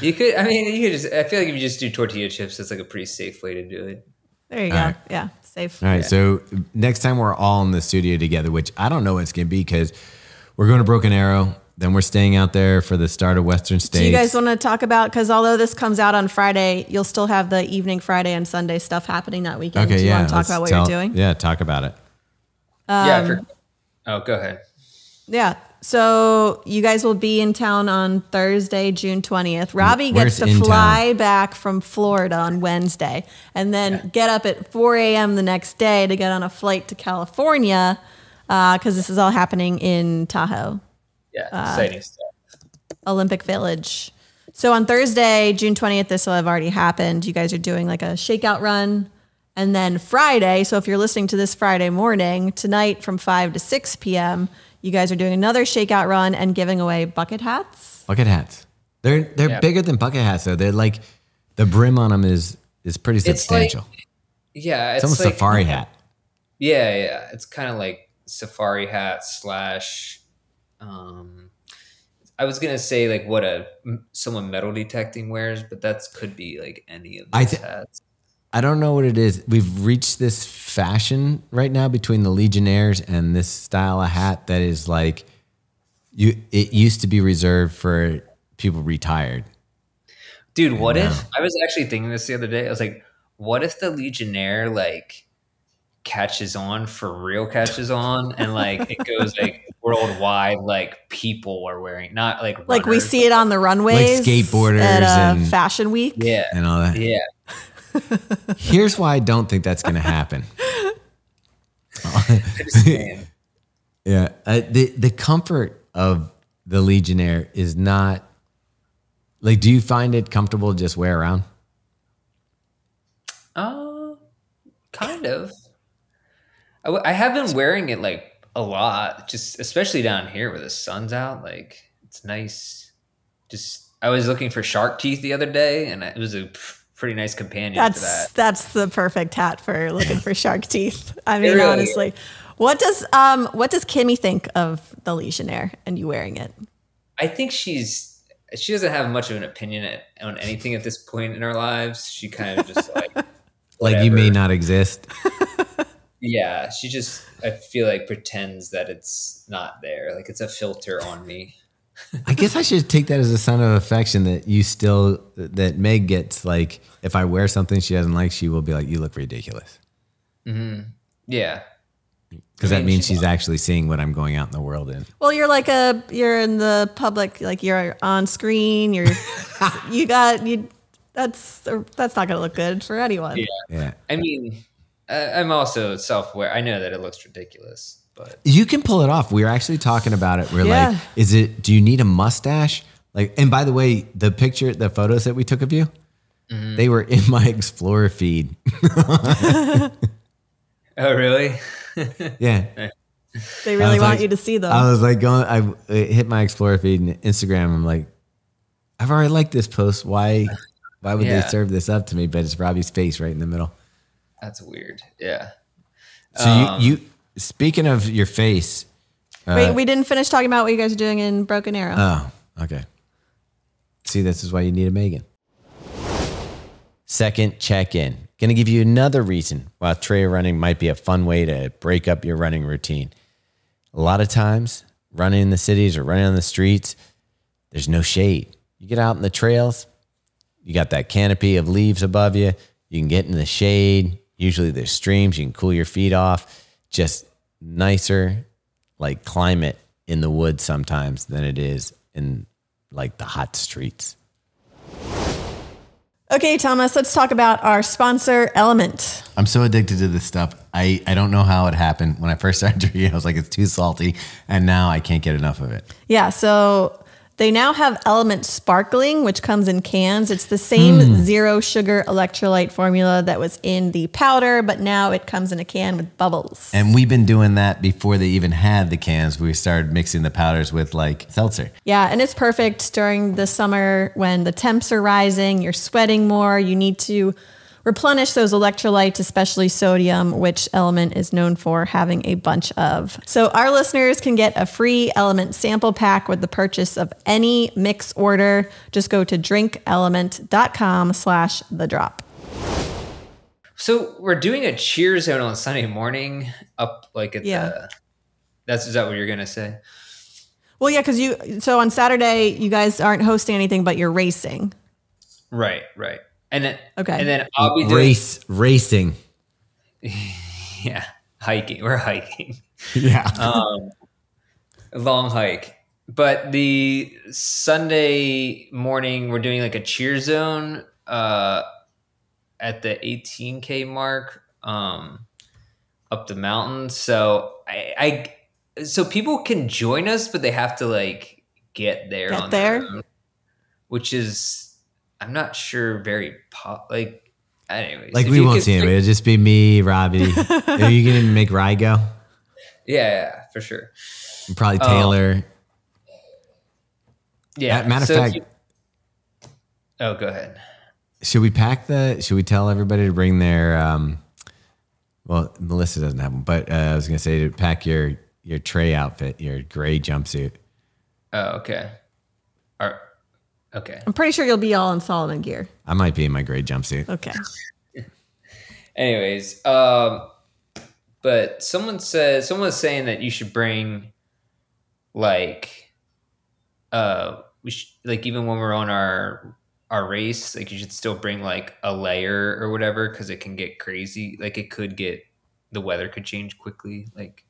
Speaker 2: you could just, I feel like if you just do tortilla chips, it's like a pretty safe way to do it.
Speaker 3: There you go. Right. Yeah. Safe.
Speaker 1: All right. Yeah. So next time we're all in the studio together, which I don't know what it's going to be because we're going to Broken Arrow. Then we're staying out there for the start of Western States.
Speaker 3: Do you guys want to talk about, because although this comes out on Friday, you'll still have the evening Friday and Sunday stuff happening that weekend.
Speaker 1: Okay.
Speaker 3: Do you want to talk about what you're doing?
Speaker 1: Yeah. Talk about it.
Speaker 2: Go ahead.
Speaker 3: Yeah. So you guys will be in town on Thursday, June 20th. Robbe gets to fly back from Florida on Wednesday and then get up at 4 a.m. the next day to get on a flight to California because this is all happening in Tahoe.
Speaker 2: Yeah, exciting stuff.
Speaker 3: Olympic Village. So on Thursday, June 20th, this will have already happened. You guys are doing like a shakeout run. And then Friday, so if you're listening to this Friday morning, tonight from 5 to 6 p.m., you guys are doing another shakeout run and giving away bucket hats.
Speaker 1: Bucket hats. They're bigger than bucket hats, though. They're like, the brim on them is pretty substantial.
Speaker 2: It's
Speaker 1: almost like safari hat.
Speaker 2: Yeah. It's kind of like safari hat / I was gonna say like what someone metal detecting wears, but that could be like any of those hats.
Speaker 1: I don't know what it is. We've reached this fashion right now between the Legionnaires and this style of hat that is like, it used to be reserved for people retired.
Speaker 2: Dude, what if, I was actually thinking this the other day. I was like, what if the Legionnaire like catches on and like it goes like worldwide, like people are wearing, not like runners,
Speaker 3: like we see it on the runways,
Speaker 1: like skateboarders
Speaker 3: at Fashion Week,
Speaker 1: and all that.
Speaker 2: Yeah.
Speaker 1: Here's why I don't think that's going to happen. Yeah, the comfort of the Legionnaire is not like. Do you find it comfortable to just wear around?
Speaker 2: Kind of. I have been wearing it like a lot, just especially down here where the sun's out. Like it's nice. Just I was looking for shark teeth the other day, and it was a pretty nice companion to that.
Speaker 3: That's the perfect hat for looking for shark teeth. I mean, really, honestly, what does Kimmy think of the Legionnaire and you wearing it?
Speaker 2: I think she doesn't have much of an opinion on anything at this point in our lives. She kind of just like
Speaker 1: like you may not exist.
Speaker 2: Yeah, she just, I feel like, pretends that it's not there. Like it's a filter on me.
Speaker 1: I guess I should take that as a sign of affection that Meg gets. Like, if I wear something she doesn't like, she will be like, you look ridiculous.
Speaker 2: Mm-hmm. Yeah.
Speaker 1: Because that means she's actually seeing what I'm going out in the world in.
Speaker 3: Well, you're in the public, like you're on screen, that's not going to look good for anyone.
Speaker 1: Yeah.
Speaker 2: I mean, I'm also self-aware. I know that it looks ridiculous. But
Speaker 1: you can pull it off. We were actually talking about it. We're like, do you need a mustache? Like, and by the way, the photos that we took of you, they were in my Explorer feed.
Speaker 2: Oh, really?
Speaker 1: Yeah.
Speaker 3: They really want you to see them.
Speaker 1: I was like I hit my Explorer feed and Instagram. I'm like, I've already liked this post. Why would they serve this up to me? But it's Robbie's face right in the middle.
Speaker 2: That's weird. Yeah.
Speaker 1: So you speaking of your face.
Speaker 3: Wait, we didn't finish talking about what you guys are doing in Broken Arrow.
Speaker 1: Oh, okay. See, this is why you need a Meaghan. Second check-in. Going to give you another reason why trail running might be a fun way to break up your running routine. A lot of times, running in the cities or running on the streets, there's no shade. You get out in the trails, you got that canopy of leaves above you. You can get in the shade. Usually there's streams. You can cool your feet off. Just nicer like climate in the woods sometimes than it is in like the hot streets.
Speaker 3: Okay, Thomas, let's talk about our sponsor, LMNT.
Speaker 1: I'm so addicted to this stuff. I don't know how it happened. When I first started drinking, I was like, it's too salty. And now I can't get enough of it.
Speaker 3: Yeah, so they now have LMNT Sparkling, which comes in cans. It's the same zero sugar electrolyte formula that was in the powder, but now it comes in a can with bubbles.
Speaker 1: And we've been doing that before they even had the cans. We started mixing the powders with like seltzer.
Speaker 3: Yeah, and it's perfect during the summer when the temps are rising, you're sweating more, you need to replenish those electrolytes, especially sodium, which LMNT is known for having a bunch of. So our listeners can get a free LMNT sample pack with the purchase of any mix order. Just go to drinklmnt.com/thedrop.
Speaker 2: So we're doing a cheer zone on Sunday morning up like at the, is that what you're going to say?
Speaker 3: Well, yeah, because so on Saturday, you guys aren't hosting anything, but you're racing.
Speaker 2: Right. And then,
Speaker 3: okay.
Speaker 2: And then I'll be doing
Speaker 1: racing.
Speaker 2: Yeah. Hiking. We're hiking.
Speaker 1: Yeah.
Speaker 2: A long hike. But the Sunday morning, we're doing like a cheer zone, at the 18K mark, up the mountain. So so people can join us, but they have to like get there their own, which is, I'm not sure anyways.
Speaker 1: Like we won't see anybody. It'll just be me, Robbie. Are you going to make Rye go?
Speaker 2: Yeah, for sure.
Speaker 1: And probably Taylor.
Speaker 2: Yeah.
Speaker 1: Matter of fact.
Speaker 2: Go ahead.
Speaker 1: Should we tell everybody to bring their, well, Melissa doesn't have them, but I was going to say to pack your Trey outfit, your gray jumpsuit.
Speaker 2: Oh, okay. Okay.
Speaker 3: I'm pretty sure you'll be all in Solomon gear.
Speaker 1: I might be in my gray jumpsuit.
Speaker 3: Okay.
Speaker 2: Anyways, but someone was saying that you should bring like, we should, like, even when we're on our race, like you should still bring like a layer or whatever, because it can get crazy. Like the weather could change quickly, like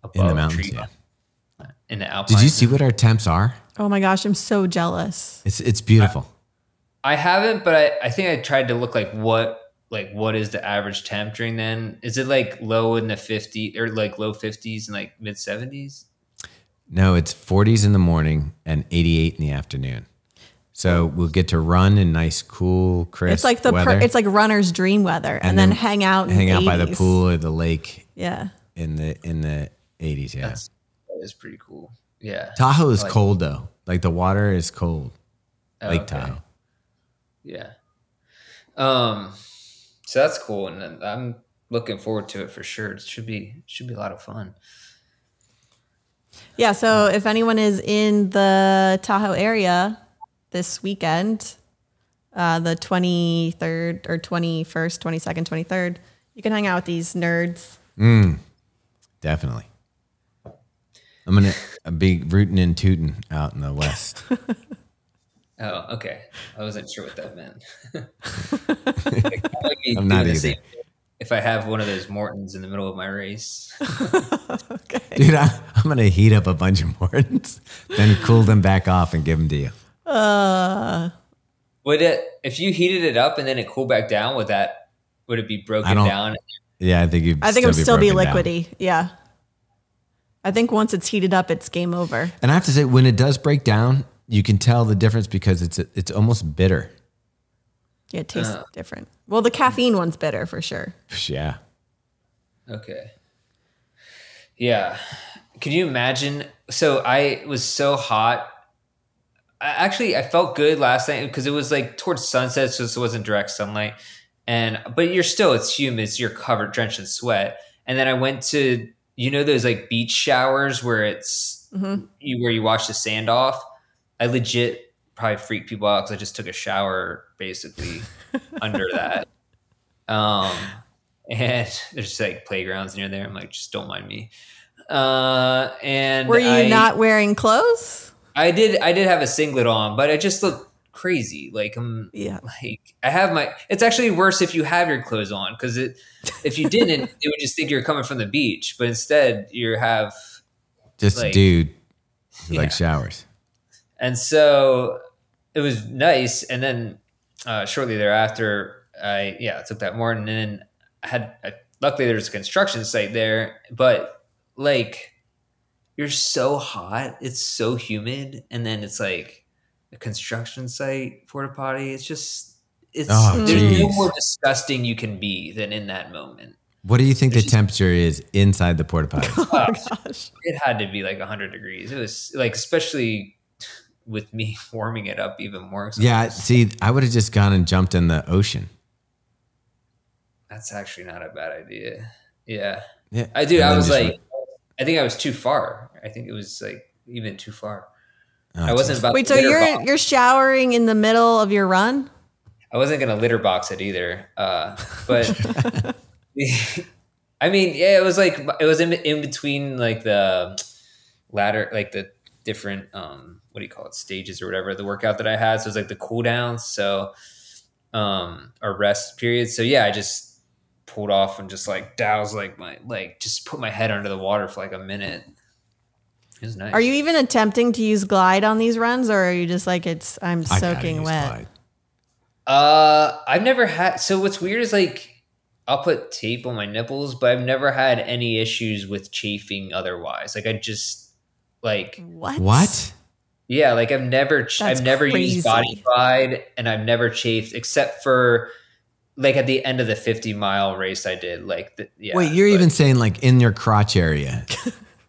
Speaker 2: above
Speaker 1: in the mountains,
Speaker 2: in the Alpine.
Speaker 1: Did you see what our temps are?
Speaker 3: Oh my gosh, I'm so jealous.
Speaker 1: It's beautiful.
Speaker 2: I haven't, but I think I tried to look like what is the average temp during then? Is it like low in the 50 or like low 50s and like mid 70s?
Speaker 1: No, it's 40s in the morning and 88 in the afternoon. So we'll get to run in nice, cool, crisp
Speaker 3: It's like
Speaker 1: weather.
Speaker 3: It's like runner's dream weather, and then hang out
Speaker 1: by the pool or the lake.
Speaker 3: Yeah,
Speaker 1: in the 80s. Yeah,
Speaker 2: that is pretty cool. Yeah,
Speaker 1: Tahoe is cold though. Like the water is cold. Lake Tahoe.
Speaker 2: Yeah. So that's cool, and I'm looking forward to it for sure. It should be a lot of fun.
Speaker 3: Yeah. So if anyone is in the Tahoe area this weekend, the 23rd or 21st, 22nd, 23rd, you can hang out with these nerds.
Speaker 1: Definitely. I'm going to be rootin' and tootin' out in the West.
Speaker 2: Oh, okay. I wasn't sure what that meant.
Speaker 1: I'm not either.
Speaker 2: If I have one of those Mortons in the middle of my race.
Speaker 3: Okay.
Speaker 1: Dude, I'm going to heat up a bunch of Mortons, then cool them back off and give them to you.
Speaker 2: Would it, if you heated it up and then it cooled back down, would it be broken down?
Speaker 1: Yeah, I think it
Speaker 3: would still be liquidy. Down. Yeah. I think once it's heated up, it's game over.
Speaker 1: And I have to say, when it does break down, you can tell the difference because it's almost bitter.
Speaker 3: Yeah, it tastes different. Well, the caffeine one's bitter for sure.
Speaker 1: Yeah.
Speaker 2: Okay. Yeah. Could you imagine? So I was so hot. I felt good last night because it was like towards sunset, so it wasn't direct sunlight. But it's humid, so you're covered, drenched in sweat. And then I went to, those like beach showers where it's where you wash the sand off. I legit probably freaked people out because I just took a shower basically under that. And there's just like playgrounds near there. I'm like, just don't mind me. And
Speaker 3: were you not wearing clothes?
Speaker 2: I did have a singlet on, but I just looked crazy. Like it's actually worse if you have your clothes on, because if you didn't, they would just think you're coming from the beach, but instead you have
Speaker 1: just like, dude who like showers.
Speaker 2: And so it was nice. And then shortly thereafter, I took that morning, and then luckily there's a construction site there, but like you're so hot, it's so humid, and then it's like a construction site porta potty. There's no more disgusting you can be than in that moment.
Speaker 1: What do you think the temperature is inside the porta potty?
Speaker 3: Oh gosh,
Speaker 2: it had to be like 100 degrees. It was like, especially with me warming it up even more.
Speaker 1: Yeah, see, I would have just gone and jumped in the ocean.
Speaker 2: That's actually not a bad idea. Yeah. I was like, I think I was too far. I think it was like even too far. I wasn't about.
Speaker 3: Wait, so you're showering in the middle of your run?
Speaker 2: I wasn't going to litter box it either. But I mean, yeah, it was in between like the ladder, like the different, what do you call it? Stages or whatever, the workout that I had. So it was like the cool down. So, or rest period. So yeah, I just pulled off and just like doused just put my head under the water for like a minute. It was nice.
Speaker 3: Are you even attempting to use Glide on these runs, or are you just like, I'm soaking wet? Glide.
Speaker 2: I've never had, so what's weird is like, I'll put tape on my nipples, but I've never had any issues with chafing otherwise. Like I just like,
Speaker 1: what?
Speaker 2: Yeah. Like I've never used Body Glide, and I've never chafed except for like at the end of the 50-mile race I did. Like,
Speaker 1: wait, you're even saying like in your crotch area,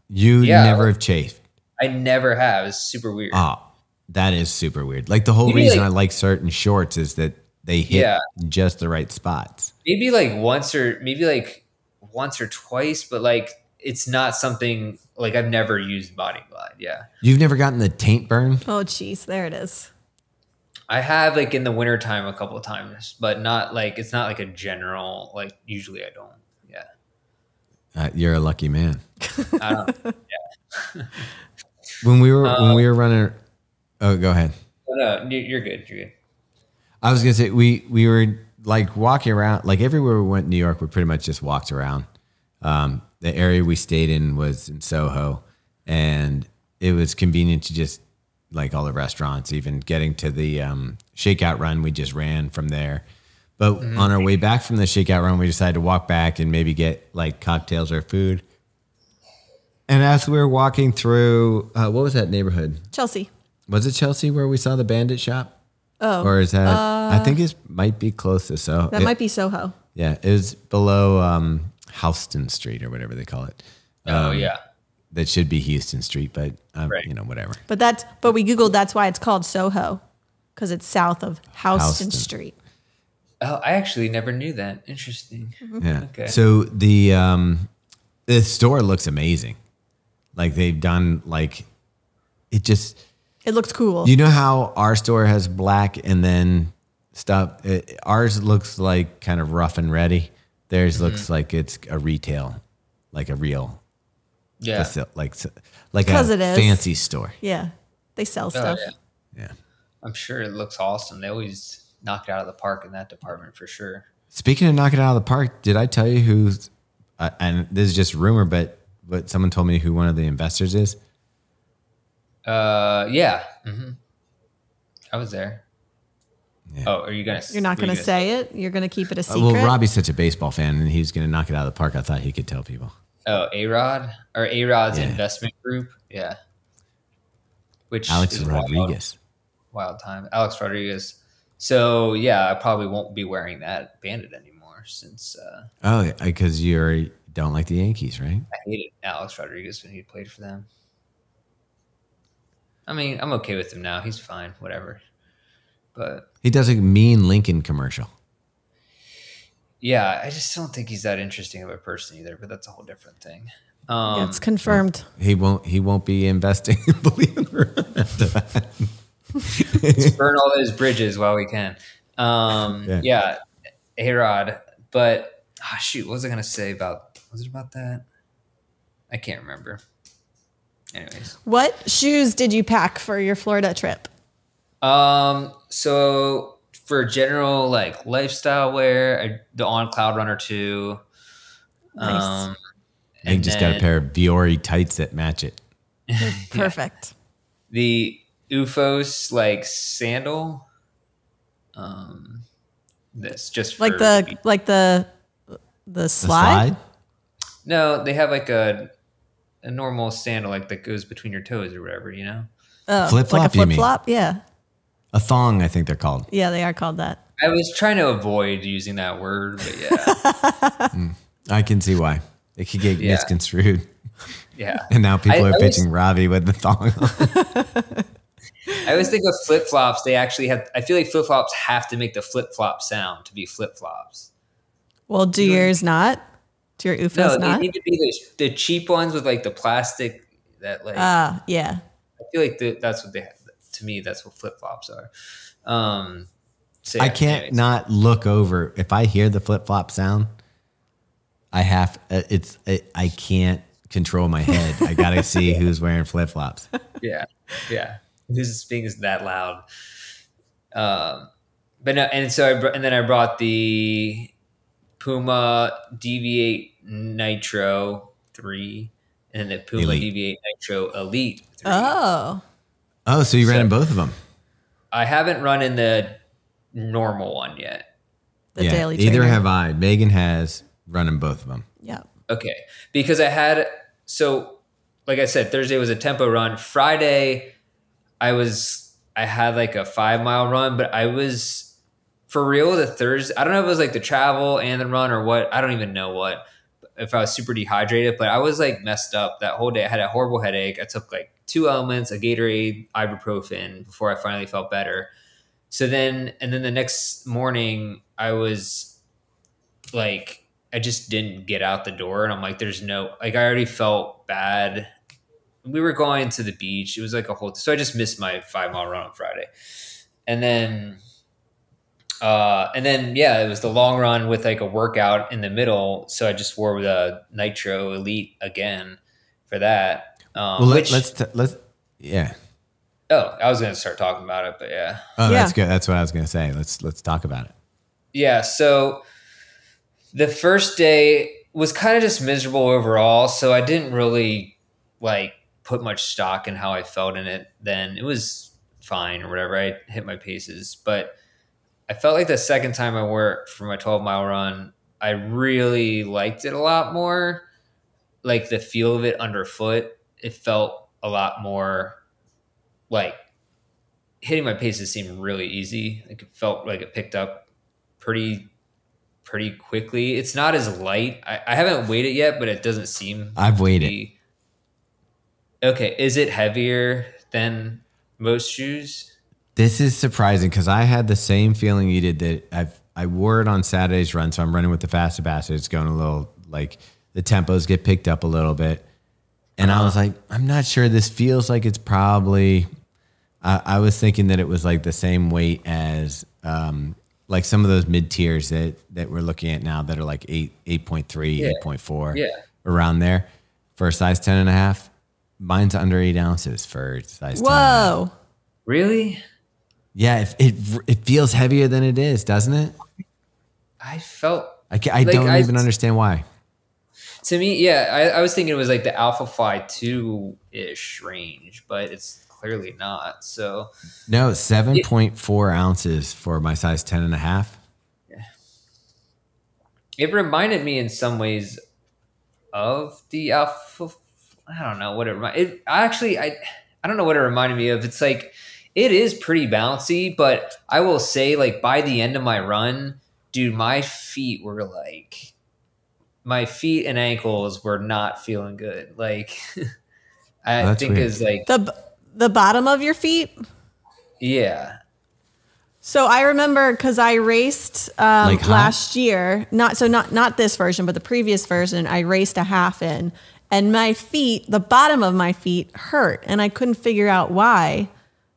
Speaker 1: you never have chafed?
Speaker 2: I never have. It's super weird.
Speaker 1: Oh, that is super weird. Like the whole reason I like certain shorts is that they hit just the right spots.
Speaker 2: Maybe like once or twice, but like it's not something like I've never used Body Glide. Yeah.
Speaker 1: You've never gotten the taint burn?
Speaker 3: Oh, geez. There it is.
Speaker 2: I have like in the wintertime a couple of times, but not like, it's not like a general, like usually I don't. Yeah.
Speaker 1: You're a lucky man.
Speaker 2: I don't know. Yeah.
Speaker 1: when we were running, oh, go ahead.
Speaker 2: No, you're good. You're good.
Speaker 1: I was going to say, we were like walking around, like everywhere we went in New York, we pretty much just walked around. The area we stayed in was in Soho, and it was convenient to just like all the restaurants, even getting to the shakeout run, we just ran from there. But on our way back from the shakeout run, we decided to walk back and maybe get like cocktails or food. And as we were walking through, what was that neighborhood?
Speaker 3: Chelsea. Was
Speaker 1: it Chelsea where we saw the bandit shop? Oh. Or is that, I think it might be close to Soho.
Speaker 3: That might be Soho.
Speaker 1: Yeah, it was below Houston Street or whatever they call it.
Speaker 2: Yeah.
Speaker 1: That should be Houston Street, but whatever.
Speaker 3: But we Googled, that's why it's called Soho, because it's south of Houston Street.
Speaker 2: Oh, I actually never knew that. Interesting.
Speaker 1: Mm-hmm. Yeah. Okay. So the store looks amazing. Like they've done like, it
Speaker 3: looks cool.
Speaker 1: You know how our store has black and then stuff? Ours looks like kind of rough and ready. Theirs looks like it's a retail, like a real.
Speaker 2: Yeah,
Speaker 1: like a fancy store.
Speaker 3: Yeah, they sell stuff.
Speaker 1: Yeah,
Speaker 2: I'm sure it looks awesome. They always knock it out of the park in that department for sure.
Speaker 1: Speaking of knocking it out of the park, did I tell you who's? And this is just rumor, but someone told me who one of the investors is.
Speaker 2: Yeah, I was there.
Speaker 1: Yeah.
Speaker 2: Oh, are you gonna?
Speaker 3: You're not gonna say it. You're gonna keep it a secret.
Speaker 1: Well, Robbie's such a baseball fan, and he's gonna knock it out of the park. I thought he could tell people.
Speaker 2: Oh, A-Rod's investment group. Yeah. Which
Speaker 1: Alex Rodriguez.
Speaker 2: Wild time. Alex Rodriguez. So yeah, I probably won't be wearing that bandit anymore since
Speaker 1: because you don't like the Yankees, right?
Speaker 2: I hated Alex Rodriguez when he played for them. I mean, I'm okay with him now. He's fine, whatever. But
Speaker 1: he does a mean Lincoln commercial.
Speaker 2: Yeah, I just don't think he's that interesting of a person either, but that's a whole different thing.
Speaker 3: Yeah, it's confirmed.
Speaker 1: He won't be investing, believe it or not, after that.
Speaker 2: Let's burn all those bridges while we can. Yeah, A-Rod. But shoot, what was I gonna say was it about that? I can't remember. Anyways.
Speaker 3: What shoes did you pack for your Florida trip?
Speaker 2: So for general like lifestyle wear, the On Cloud Runner 2.
Speaker 3: Nice.
Speaker 1: And you just got a pair of Viore tights that match it.
Speaker 3: Perfect.
Speaker 2: The Ufos like sandal. this just
Speaker 3: like
Speaker 2: for
Speaker 3: the slide?
Speaker 2: No, they have like a normal sandal like that goes between your toes or whatever, you know?
Speaker 3: Oh,
Speaker 1: flip flop,
Speaker 3: like a flip flop? Yeah.
Speaker 1: A thong, I think they're called.
Speaker 3: Yeah, they are called that.
Speaker 2: I was trying to avoid using that word, but yeah.
Speaker 1: I can see why. It could get misconstrued.
Speaker 2: Yeah.
Speaker 1: And now people are pitching Robbe with the thong on.
Speaker 2: I always think of flip flops. They actually have, I feel like flip flops have to make the flip flop sound to be flip flops.
Speaker 3: Well, do yours not? Do your UFOs not?
Speaker 2: No, they need to be the cheap ones with like the plastic that like.
Speaker 3: Yeah.
Speaker 2: I feel like that's what they have. To me, that's what flip flops are. So yeah,
Speaker 1: I can't not look over. If I hear the flip flop sound, I can't control my head. I got to see who's wearing flip flops.
Speaker 2: Yeah. Who's being that loud? But no, and so then I brought the Puma Deviate Nitro 3 and the Puma Deviate Nitro Elite 3.
Speaker 3: Oh,
Speaker 1: so you ran in both of them?
Speaker 2: I haven't run in the normal one yet.
Speaker 3: The daily
Speaker 1: either
Speaker 3: trainer.
Speaker 1: have I. Meaghan has run in both of them.
Speaker 3: Yeah.
Speaker 2: Okay. Because like I said, Thursday was a tempo run. Friday, I had like a 5 mile run, but I was for real the Thursday. I don't know if it was like the travel and the run or what. I don't even know what, if I was super dehydrated, but I was like messed up that whole day. I had a horrible headache. I took like 2 elements, a Gatorade, ibuprofen before I finally felt better. So then the next morning I was like, I just didn't get out the door. And I'm like, I already felt bad. We were going to the beach. It was like so I just missed my 5 mile run on Friday. And then, it was the long run with like a workout in the middle. So I just wore the Nitro Elite again for that.
Speaker 1: Yeah.
Speaker 2: Oh, I was going to start talking about it, but yeah.
Speaker 1: Oh, that's good. That's what I was going to say. Let's talk about it.
Speaker 2: Yeah. So the first day was kind of just miserable overall. So I didn't really like put much stock in how I felt in it. Then it was fine or whatever. I hit my paces, but I felt like the second time I wore it for my 12 mile run, I really liked it a lot more. Like the feel of it underfoot, it felt a lot more like hitting my paces seemed really easy. Like it felt like it picked up pretty quickly. It's not as light. I haven't weighed it yet, but it doesn't seem.
Speaker 1: I've weighed it.
Speaker 2: Okay. Is it heavier than most shoes?
Speaker 1: This is surprising because I had the same feeling you did that I wore it on Saturday's run. So I'm running with the Fast Ambassador. It's going a little like the tempos get picked up a little bit. And I was like, I'm not sure. This feels like it's probably, I was thinking that it was like the same weight as like some of those mid tiers that we're looking at now that are like 8.3, 8.4, around there for a size 10.5. Mine's under 8 ounces for size 10.
Speaker 3: Whoa.
Speaker 2: Really?
Speaker 1: Yeah. It feels heavier than it is, doesn't it?
Speaker 2: I felt.
Speaker 1: I don't even understand why.
Speaker 2: To me, yeah, I was thinking it was like the Alpha Fly 2-ish range, but it's clearly not. So
Speaker 1: no, 7.4 ounces for my size 10.5.
Speaker 2: Yeah. It reminded me in some ways of the Alpha. I don't know what it reminded. I don't know what it reminded me of. It's like it is pretty bouncy, but I will say, like by the end of my run, dude, my feet and ankles were not feeling good. Like I think
Speaker 1: weird.
Speaker 2: is like
Speaker 3: the bottom of your feet.
Speaker 2: Yeah.
Speaker 3: So I remember because I raced last year, not this version, but the previous version. I raced a half in, and my feet, the bottom of my feet, hurt, and I couldn't figure out why.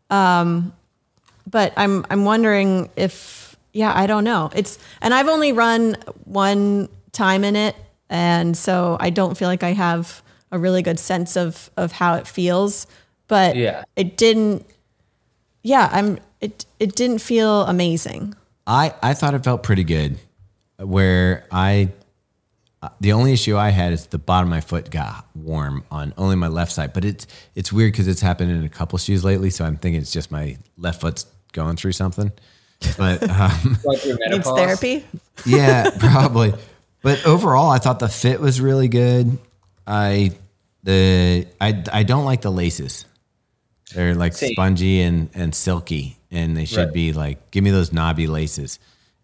Speaker 3: But I'm wondering if I don't know. And I've only run one time in it, and so I don't feel like I have a really good sense of how it feels. But it didn't. It didn't feel amazing.
Speaker 1: I thought it felt pretty good. Where the only issue I had is the bottom of my foot got warm on only my left side. But it's weird because it's happened in a couple shoes lately. So I'm thinking it's just my left foot's going through something. But
Speaker 3: needs therapy.
Speaker 1: Yeah, probably. But overall, I thought the fit was really good. I don't like the laces. They're like spongy and silky, and they should be like, give me those knobby laces.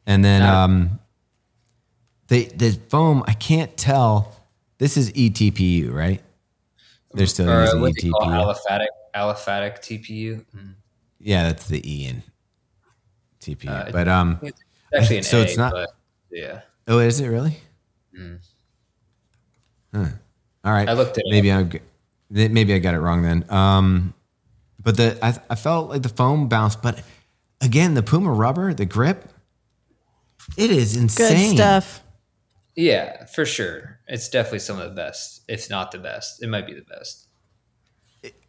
Speaker 1: And then the foam, I can't tell. This is eTPU, right? They're still using eTPU.
Speaker 2: Aliphatic TPU. Mm.
Speaker 1: Yeah, that's the E in TPU. But
Speaker 2: it's actually an
Speaker 1: so
Speaker 2: A,
Speaker 1: it's not.
Speaker 2: But yeah.
Speaker 1: Oh, is it really?
Speaker 2: Mm.
Speaker 1: Huh. All right.
Speaker 2: I looked at
Speaker 1: it. Maybe I got it wrong then. But I felt like the foam bounced. But again, the Puma rubber, the grip, it is insane.
Speaker 3: Good stuff.
Speaker 2: Yeah, for sure. It's definitely some of the best, if not the best. It might be the best.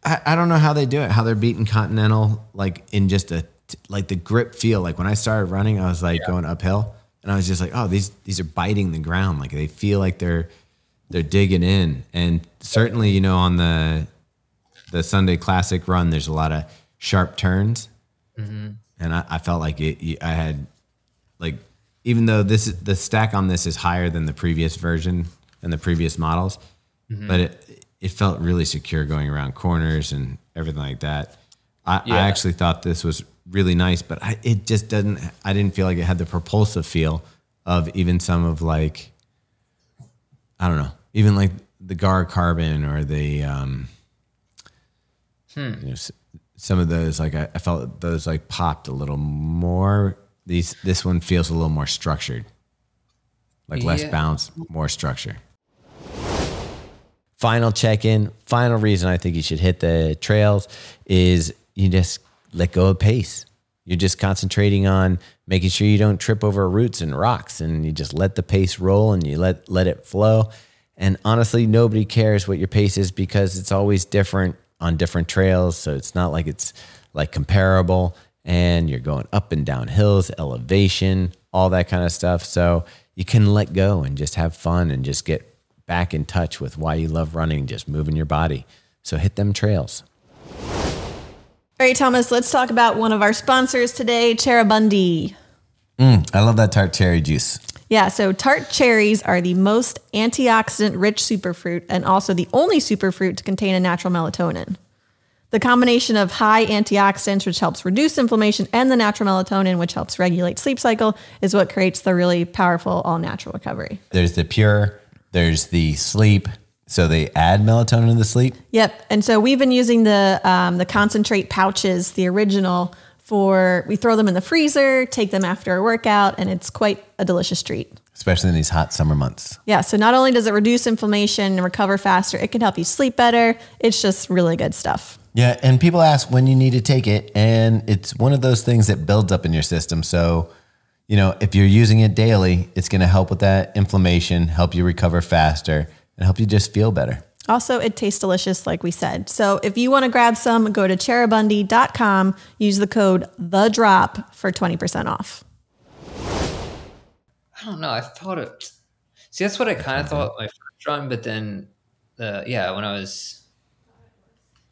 Speaker 1: I don't know how they do it, how they're beating Continental, like in just like the grip feel. Like when I started running, I was like going uphill, and I was just like, oh, these are biting the ground. Like they feel like they're digging in. And certainly, you know, on the Sunday Classic run, there's a lot of sharp turns. Mm-hmm. And I felt like I had, like, even though the stack on this is higher than the previous version and the previous models, but it felt really secure going around corners and everything like that. I actually thought this was really nice, but I didn't feel like it had the propulsive feel of even some of, like, I don't know, even like the Gar Carbon or the, you know, some of those, like I felt those like popped a little more. This one feels a little more structured, like less bounce, more structure. Final check-in, final reason I think you should hit the trails is you just let go of pace. You're just concentrating on making sure you don't trip over roots and rocks, and you just let the pace roll and you let it flow. And honestly, nobody cares what your pace is because it's always different on different trails. So it's not like it's like comparable, and you're going up and down hills, elevation, all that kind of stuff. So you can let go and just have fun and just get back in touch with why you love running, just moving your body. So hit them trails.
Speaker 3: All right, Thomas, let's talk about one of our sponsors today, Cheribundi.
Speaker 1: I love that tart cherry juice.
Speaker 3: Yeah, so tart cherries are the most antioxidant-rich superfruit and also the only superfruit to contain a natural melatonin. The combination of high antioxidants, which helps reduce inflammation, and the natural melatonin, which helps regulate sleep cycle, is what creates the really powerful all-natural recovery.
Speaker 1: There's the pure, there's the sleep. So they add melatonin to the sleep?
Speaker 3: Yep. And so we've been using the concentrate pouches, the original, we throw them in the freezer, take them after a workout, and it's quite a delicious treat.
Speaker 1: Especially in these hot summer months.
Speaker 3: Yeah. So not only does it reduce inflammation and recover faster, it can help you sleep better. It's just really good stuff.
Speaker 1: Yeah. And people ask when you need to take it. And it's one of those things that builds up in your system. So, you know, if you're using it daily, it's going to help with that inflammation, help you recover faster, and help you just feel better.
Speaker 3: Also, it tastes delicious, like we said. So if you want to grab some, go to cheribundi.com, use the code THEDROP for 20% off.
Speaker 2: I don't know. I thought it. See, that's what I kind of thought my first run, but then, when I was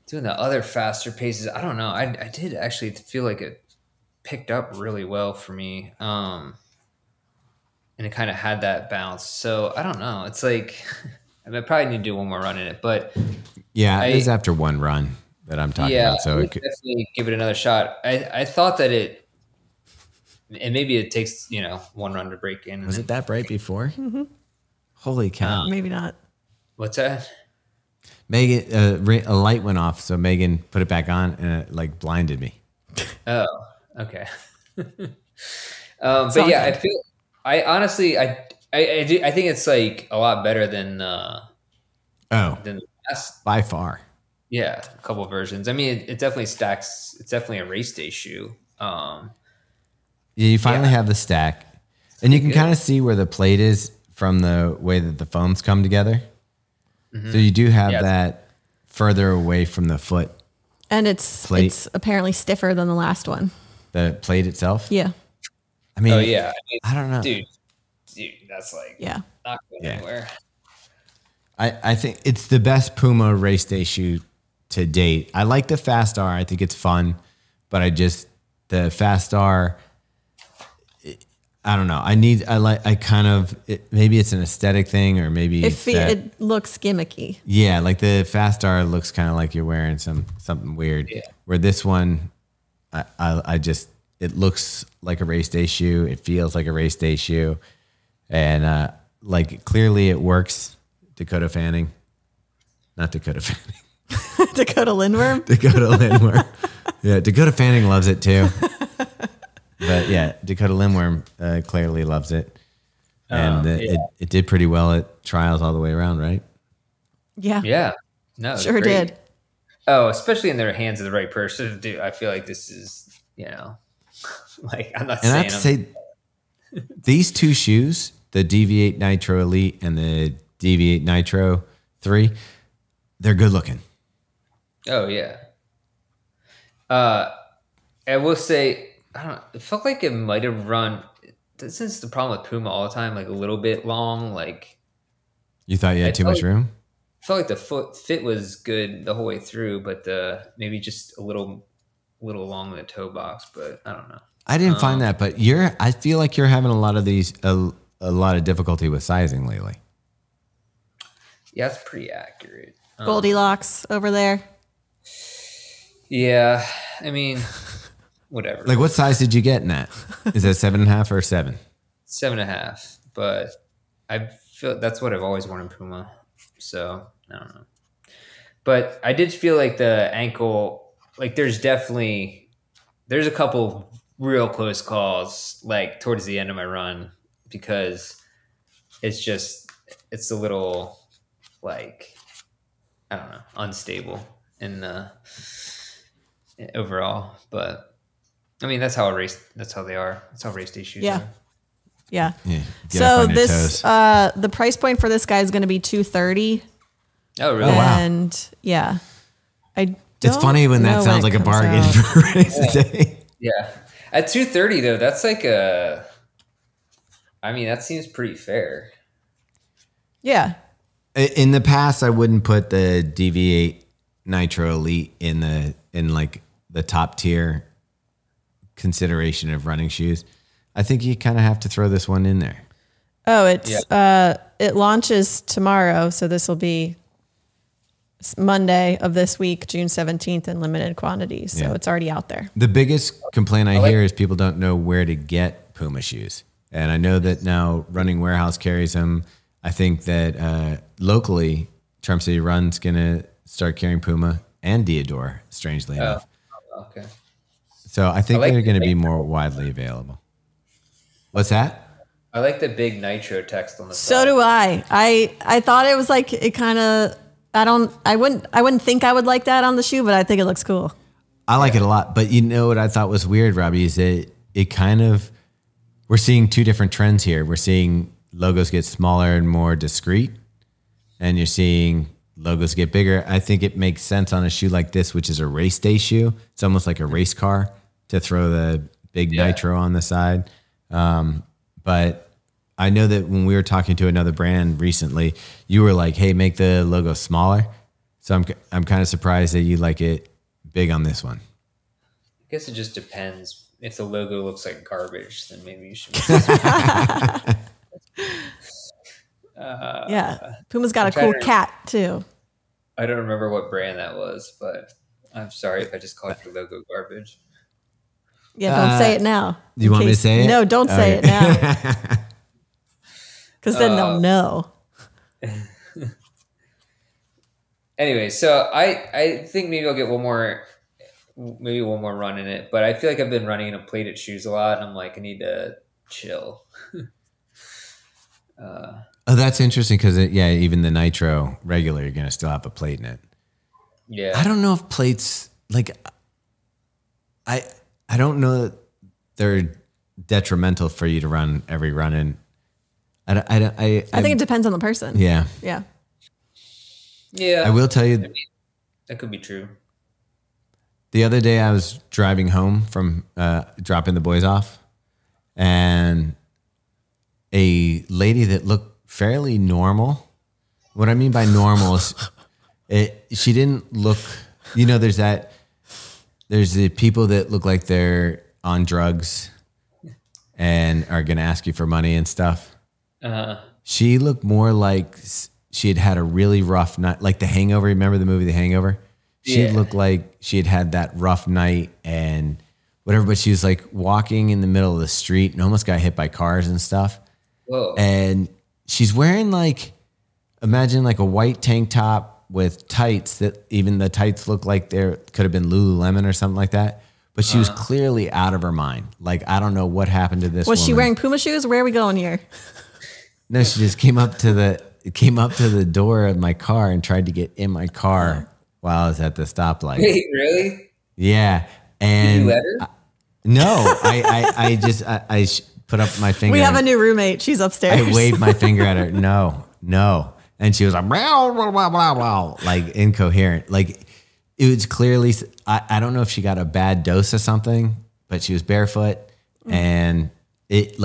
Speaker 2: doing the other faster paces, I don't know. I did actually feel like it picked up really well for me, and it kind of had that bounce. So I don't know. It's like I probably need to do one more run in it, but
Speaker 1: yeah, it is after one run that I'm talking about. So
Speaker 2: definitely give it another shot. I thought that and maybe it takes, one run to break in.
Speaker 1: Was it that bright before? Mm-hmm. Holy cow.
Speaker 3: Maybe not.
Speaker 2: What's that?
Speaker 1: Meaghan, a light went off. So Meaghan put it back on and it like blinded me.
Speaker 2: Oh, okay. But yeah, I think it's like a lot better than the last.
Speaker 1: By far.
Speaker 2: Yeah, a couple of versions. I mean, it definitely stacks. It's definitely a race day shoe.
Speaker 1: You finally have the stack, and you can kind of see where the plate is from the way that the foams come together. Mm-hmm. So you do have that further away from the foot.
Speaker 3: And it's apparently stiffer than the last one.
Speaker 1: The plate itself?
Speaker 3: Yeah.
Speaker 1: I mean,
Speaker 2: I
Speaker 1: don't know.
Speaker 2: Dude, that's like not going anywhere.
Speaker 1: I think it's the best Puma race day shoe to date. I like the Fast R. I think it's fun, but the Fast R, I don't know. Maybe it's an aesthetic thing, or maybe
Speaker 3: it looks gimmicky.
Speaker 1: Yeah, like the Fast R looks kind of like you're wearing something weird. Yeah. Where this one, it looks like a race day shoe. It feels like a race day shoe, and like clearly it works. Dakota Fanning, not Dakota Fanning.
Speaker 3: Dakota Lindworm.
Speaker 1: Dakota Lindworm. Yeah, Dakota Fanning loves it too. But yeah, Dakota Lindworm clearly loves it. And it did pretty well at trials all the way around, right?
Speaker 3: Yeah.
Speaker 2: Yeah. No,
Speaker 3: sure did.
Speaker 2: Oh, especially in the hands of the right person. Dude, I feel like this is, like I'm not saying.
Speaker 1: And I have to say, these two shoes, the Deviate Nitro Elite and the Deviate Nitro 3, they're good looking.
Speaker 2: Oh, yeah. I will say, I don't know. It felt like it might have run. This is the problem with Puma all the time, like a little bit long. Like
Speaker 1: you thought you had too much room.
Speaker 2: I felt like the foot fit was good the whole way through, but maybe just a little long in the toe box. But I don't know.
Speaker 1: I didn't find that, but I feel like you're having a lot of these a lot of difficulty with sizing lately.
Speaker 2: Yeah, that's pretty accurate.
Speaker 3: Goldilocks over there.
Speaker 2: Yeah, I mean. Whatever.
Speaker 1: Like, what size did you get in that? Is that 7.5 or 7?
Speaker 2: 7.5. But I feel that's what I've always worn in Puma. So I don't know. But I did feel like the ankle, like there's a couple real close calls, like towards the end of my run, because it's a little like, I don't know, unstable in overall, but. I mean, that's how they are. That's how race day shoes are.
Speaker 3: Yeah. So this, the price point for this guy is going to be $230.
Speaker 2: Oh, really?
Speaker 3: And yeah,
Speaker 1: it's funny when that sounds like a bargain for race day.
Speaker 2: Yeah. At $230 though, that's like that seems pretty fair.
Speaker 3: Yeah.
Speaker 1: In the past, I wouldn't put the Deviate Nitro Elite in like the top tier consideration of running shoes. I think you kind of have to throw this one in there.
Speaker 3: Oh, it launches tomorrow, so this will be Monday of this week, June 17th, in limited quantities. So it's already out there.
Speaker 1: The biggest complaint I hear is people don't know where to get Puma shoes. And I know that now Running Warehouse carries them. I think that locally, Trump City Run's going to start carrying Puma and Diadora, strangely enough.
Speaker 2: Okay.
Speaker 1: So I think they're going to be more widely available. What's that?
Speaker 2: I like the big nitro text on the
Speaker 3: side. So do I. I thought it was like it kind of. I wouldn't think I would like that on the shoe, but I think it looks cool.
Speaker 1: I like it a lot. But you know what I thought was weird, Robbie, is that it kind of, we're seeing two different trends here. We're seeing logos get smaller and more discreet, and you're seeing logos get bigger. I think it makes sense on a shoe like this, which is a race day shoe. It's almost like a race car to throw the big nitro on the side. But I know that when we were talking to another brand recently, you were like, hey, make the logo smaller. So I'm kind of surprised that you like it big on this one.
Speaker 2: I guess it just depends. If the logo looks like garbage, then maybe you should.
Speaker 3: Yeah. Puma's got a cool cat too.
Speaker 2: I don't remember what brand that was, but I'm sorry if I just called your logo garbage.
Speaker 3: Yeah, don't say it now.
Speaker 1: Do you want me to say it?
Speaker 3: No, don't say it now. Because then they'll know.
Speaker 2: Anyway, so I think maybe I'll get one more run in it. But I feel like I've been running in a plated shoes a lot, and I'm like, I need to chill.
Speaker 1: Oh, that's interesting because even the Nitro regular, you're gonna still have a plate in it.
Speaker 2: Yeah,
Speaker 1: I don't know if plates like I don't know that they're detrimental for you to run every run in. I
Speaker 3: think it depends on the person.
Speaker 1: Yeah.
Speaker 3: Yeah.
Speaker 2: Yeah.
Speaker 1: I will tell you.
Speaker 2: That could be true.
Speaker 1: The other day I was driving home from dropping the boys off, and a lady that looked fairly normal. What I mean by normal is she didn't look, there's the people that look like they're on drugs, and are going to ask you for money and stuff. She looked more like she had had a really rough night, like The Hangover. Remember the movie The Hangover? She looked like she had had that rough night and whatever, but she was like walking in the middle of the street and almost got hit by cars and stuff.
Speaker 2: Whoa.
Speaker 1: And she's wearing like, imagine like a white tank top with tights that even the tights look like there could have been Lululemon or something like that. But she was clearly out of her mind. Like, I don't know what happened to this woman.
Speaker 3: Was she wearing Puma shoes? Where are we going here?
Speaker 1: No, she just came up to the door of my car and tried to get in my car while I was at the stoplight.
Speaker 2: Wait, really?
Speaker 1: Yeah. And
Speaker 2: did you let her?
Speaker 1: No, I just put up my finger.
Speaker 3: We have a new roommate. She's upstairs.
Speaker 1: I waved my finger at her. No. And she was like, blah, blah, blah, blah, blah, like incoherent. Like it was clearly, I don't know if she got a bad dose of something, but she was barefoot and it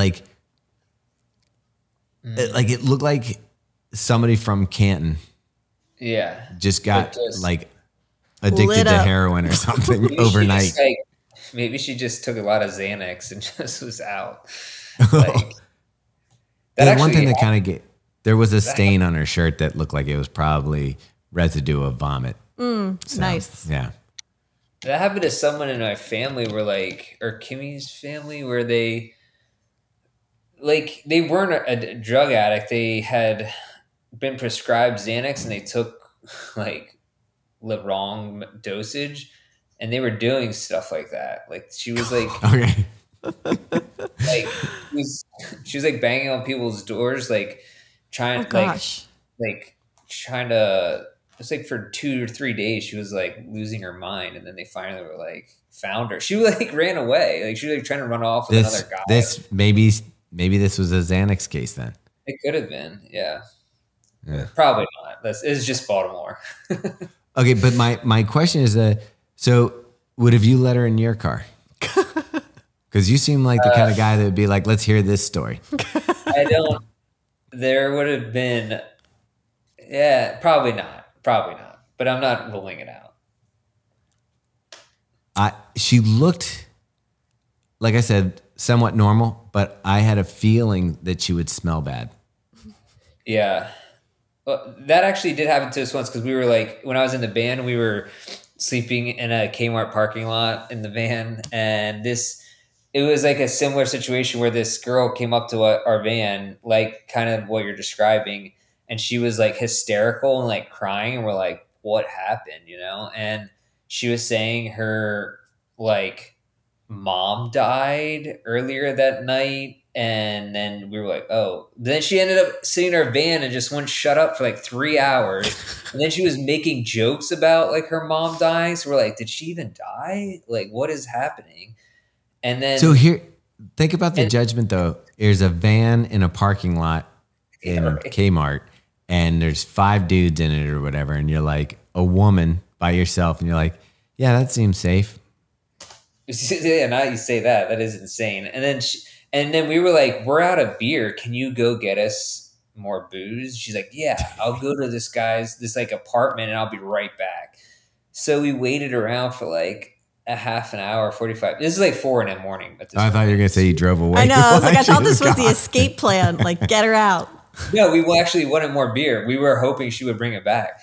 Speaker 1: it looked like somebody from Canton.
Speaker 2: Yeah.
Speaker 1: Just got like addicted to heroin or something overnight.
Speaker 2: Maybe she just took a lot of Xanax and just was out. Like,
Speaker 1: that one thing that kind of there was a stain on her shirt that looked like it was probably residue of vomit. So,
Speaker 3: nice.
Speaker 1: Yeah.
Speaker 2: That happened to someone in my family or Kimmy's family where they weren't a drug addict. They had been prescribed Xanax and they took like the wrong dosage and they were doing stuff like that. Like she was like,
Speaker 1: okay.
Speaker 2: Like she was like banging on people's doors, like trying it's like for 2 or 3 days she was like losing her mind, and then they finally were like found her. She like ran away, like she was like trying to run off with another guy.
Speaker 1: Maybe this was a Xanax case then.
Speaker 2: It could have been, yeah. Probably not. It's just Baltimore.
Speaker 1: Okay, but my question is, so would have you let her in your car? Because you seem like the kind of guy that would be like, let's hear this story.
Speaker 2: I don't. There would have been, probably not. But I'm not ruling it out.
Speaker 1: She looked, like I said, somewhat normal, but I had a feeling that she would smell bad.
Speaker 2: Yeah. Well, that actually did happen to us once because we were like, when I was in the band, we were sleeping in a Kmart parking lot in the van, and it was like a similar situation where this girl came up to our van, like kind of what you're describing, and she was like hysterical and like crying, and we're like, what happened, you know? And she was saying her like mom died earlier that night. And then we were like, oh. Then she ended up sitting in her van and just wouldn't shut up for like 3 hours. And then she was making jokes about like her mom dying. So we're like, did she even die? Like, what is happening? And then
Speaker 1: here, think about the judgment though. There's a van in a parking lot in Kmart, and there's 5 dudes in it or whatever, and you're like a woman by yourself, and you're like, yeah, that seems safe.
Speaker 2: Yeah, now you say that. That is insane. And then we were like, we're out of beer. Can you go get us more booze? She's like, yeah, I'll go to this like apartment and I'll be right back. So we waited around for like a half an hour, 45. This is like 4 a.m. At this
Speaker 1: I thought you were going to say you drove away.
Speaker 3: I know. I was like, I thought this was the escape plan. Like, get her out.
Speaker 2: No, we actually wanted more beer. We were hoping she would bring it back.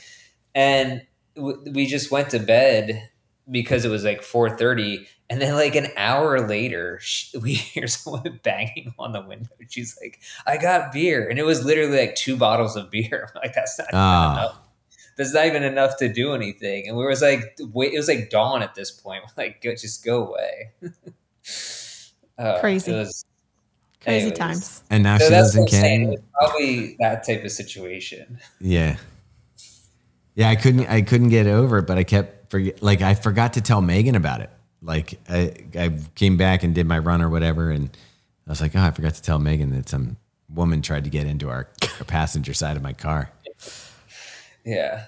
Speaker 2: And we just went to bed because it was like 4:30. And then like an hour later, we hear someone banging on the window. She's like, I got beer. And it was literally like 2 bottles of beer. I'm like, that's not even enough. That's not even enough to do anything. And we was like, it was like dawn at this point. We're like, just go away.
Speaker 3: Crazy.
Speaker 2: It was,
Speaker 3: crazy times.
Speaker 1: And now she lives in Canada.
Speaker 2: It was probably that type of situation.
Speaker 1: Yeah. Yeah, I couldn't get over it, but I kept I forgot to tell Meaghan about it. Like I came back and did my run or whatever, and I was like, oh, I forgot to tell Meaghan that some woman tried to get into our passenger side of my car.
Speaker 2: Yeah.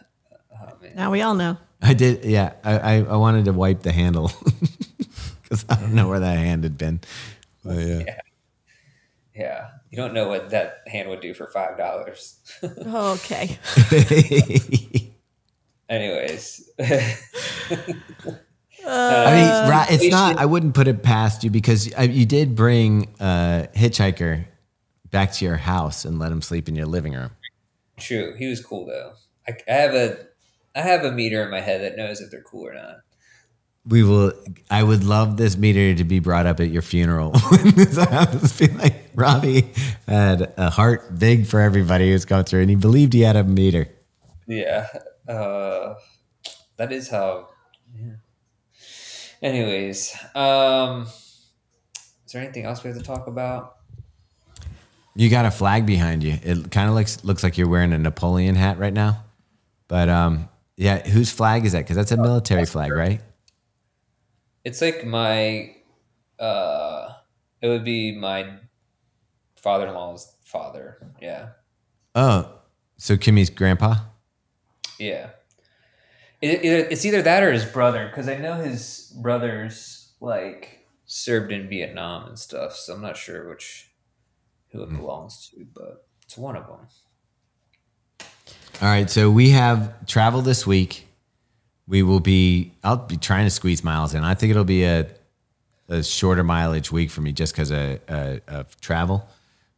Speaker 2: Oh, man.
Speaker 3: Now we all know.
Speaker 1: I did. Yeah. I wanted to wipe the handle because I don't know where that hand had been. But yeah.
Speaker 2: Yeah. You don't know what that hand would do for $5.
Speaker 3: Okay.
Speaker 2: Anyways.
Speaker 1: I mean, it's not. I wouldn't put it past you because you did bring a hitchhiker back to your house and let him sleep in your living room.
Speaker 2: True, he was cool though. I have a meter in my head that knows if they're cool or not.
Speaker 1: I would love this meter to be brought up at your funeral. Be like Robbie had a heart big for everybody who's come through, and he believed he had a meter.
Speaker 2: Yeah, that is how. Yeah. Anyways, is there anything else we have to talk about?
Speaker 1: You got a flag behind you. It kind of looks like you're wearing a Napoleon hat right now. But yeah, whose flag is that? Because that's a military flag, right?
Speaker 2: It's like my, it would be my father-in-law's father. Yeah.
Speaker 1: Oh, so Kimmy's grandpa?
Speaker 2: Yeah. It's either that or his brother, because I know his brothers like served in Vietnam and stuff. So I'm not sure who it belongs to, but it's one of them.
Speaker 1: All right, so we have travel this week. I'll be trying to squeeze miles in. I think it'll be a shorter mileage week for me just because of travel.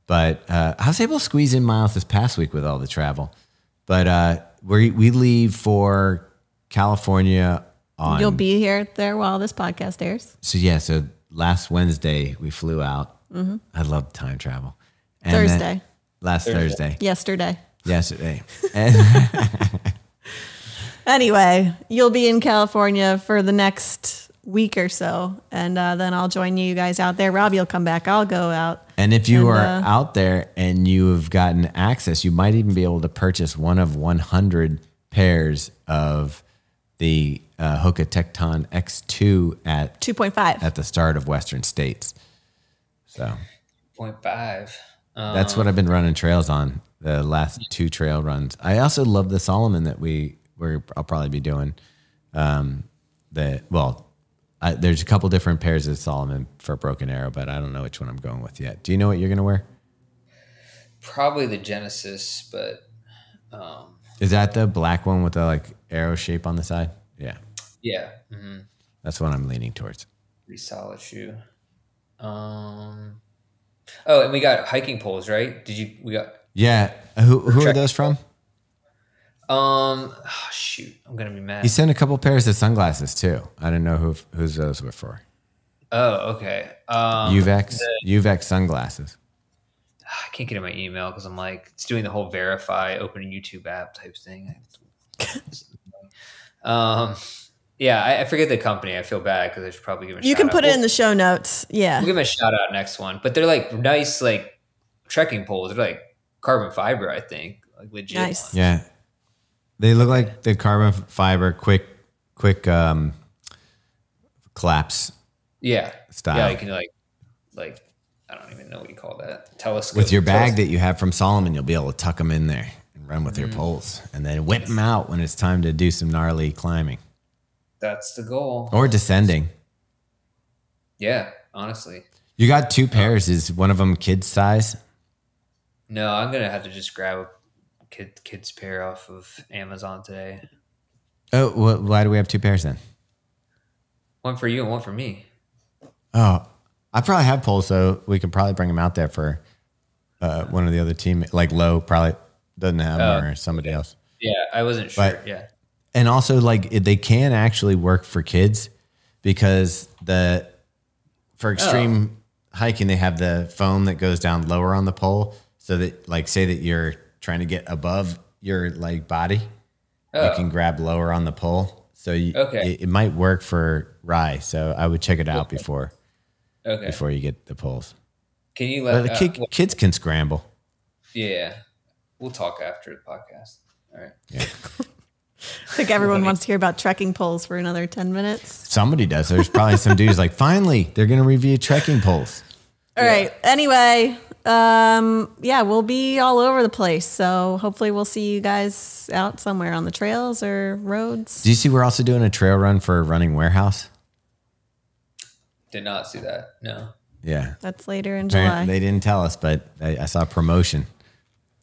Speaker 1: But I was able to squeeze in miles this past week with all the travel. But we leave for California on...
Speaker 3: You'll be there while this podcast airs.
Speaker 1: So last Wednesday we flew out. Mm-hmm. I love time travel. And
Speaker 3: Thursday.
Speaker 1: Thursday.
Speaker 3: Yesterday. Anyway, you'll be in California for the next week or so, and then I'll join you guys out there. Robbie will come back. I'll go out.
Speaker 1: And if you are out there and you have gotten access, you might even be able to purchase one of 100 pairs of the Hoka Tecton X2 at
Speaker 3: 2.5
Speaker 1: at the start of Western States. So
Speaker 2: 0.5.
Speaker 1: That's what I've been running trails on the last 2 trail runs. I also love the Solomon that I'll probably be doing. There's a couple different pairs of Solomon for Broken Arrow, but I don't know which one I'm going with yet. Do you know what you're going to wear?
Speaker 2: Probably the Genesis, but
Speaker 1: is that the black one with the like arrow shape on the side? Yeah.
Speaker 2: Yeah. Mm-hmm.
Speaker 1: That's what I'm leaning towards.
Speaker 2: Pretty solid shoe. Oh, and we got hiking poles, right?
Speaker 1: Yeah. Who are those from?
Speaker 2: Shoot, I'm gonna be mad.
Speaker 1: He sent a couple pairs of sunglasses too. I don't know whose those were for.
Speaker 2: Oh, okay.
Speaker 1: Uvex sunglasses.
Speaker 2: I can't get in my email because I'm like, it's doing the whole verify, open a YouTube app type thing. Yeah, I forget the company. I feel bad because I should probably give them a shout out.
Speaker 3: You can put it in the show notes. Yeah.
Speaker 2: We'll give them a shout out next one. But they're like nice, like trekking poles. They're like carbon fiber, I think. Like legit.
Speaker 3: Nice.
Speaker 1: Yeah. They look like the carbon fiber quick collapse.
Speaker 2: Yeah.
Speaker 1: Style.
Speaker 2: Yeah, you can like I don't even know what you call that. Telescope.
Speaker 1: With your bag that you have from Solomon, you'll be able to tuck them in there and run with your poles and then whip them out when it's time to do some gnarly climbing.
Speaker 2: That's the goal.
Speaker 1: Or descending.
Speaker 2: Yeah, honestly.
Speaker 1: You got 2 pairs. Is one of them kid's size?
Speaker 2: No, I'm going to have to just grab a kid's pair off of Amazon today.
Speaker 1: Oh, well, why do we have 2 pairs then?
Speaker 2: One for you and one for me.
Speaker 1: Oh, I probably have poles, so we can probably bring them out there for one of the other team. Like Lowe probably doesn't have them or somebody else.
Speaker 2: Yeah, I wasn't sure.
Speaker 1: But,
Speaker 2: yeah.
Speaker 1: And also, like, they can actually work for kids because for extreme hiking, they have the foam that goes down lower on the pole. So that, like, say that you're trying to get above your, like, body, you can grab lower on the pole. So it might work for Rye. So I would check it out before you get the poles.
Speaker 2: Can you let
Speaker 1: kids can scramble?
Speaker 2: Yeah. We'll talk after the podcast. All right.
Speaker 1: Yeah.
Speaker 3: I think everyone wants to hear about trekking poles for another 10 minutes.
Speaker 1: Somebody does. There's probably some dudes like, finally, they're going to review trekking poles.
Speaker 3: All right. Anyway, we'll be all over the place. So hopefully we'll see you guys out somewhere on the trails or roads.
Speaker 1: Do you see we're also doing a trail run for Running Warehouse?
Speaker 2: Did not see that. No.
Speaker 1: Yeah.
Speaker 3: That's later in July.
Speaker 1: They didn't tell us, but I saw a promotion.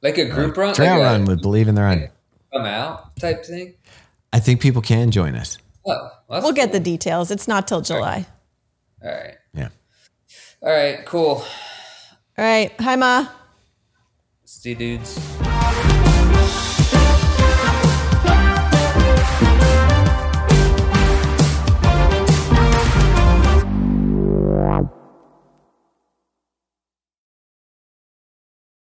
Speaker 2: Like a group run?
Speaker 1: Trail run with Believe in the Run.
Speaker 2: Come out type thing?
Speaker 1: I think people can join us.
Speaker 2: Oh,
Speaker 3: we'll get the details. It's not till July.
Speaker 2: All right.
Speaker 1: Yeah.
Speaker 2: All right. Cool.
Speaker 3: All right. Hi, Ma.
Speaker 2: See, dudes.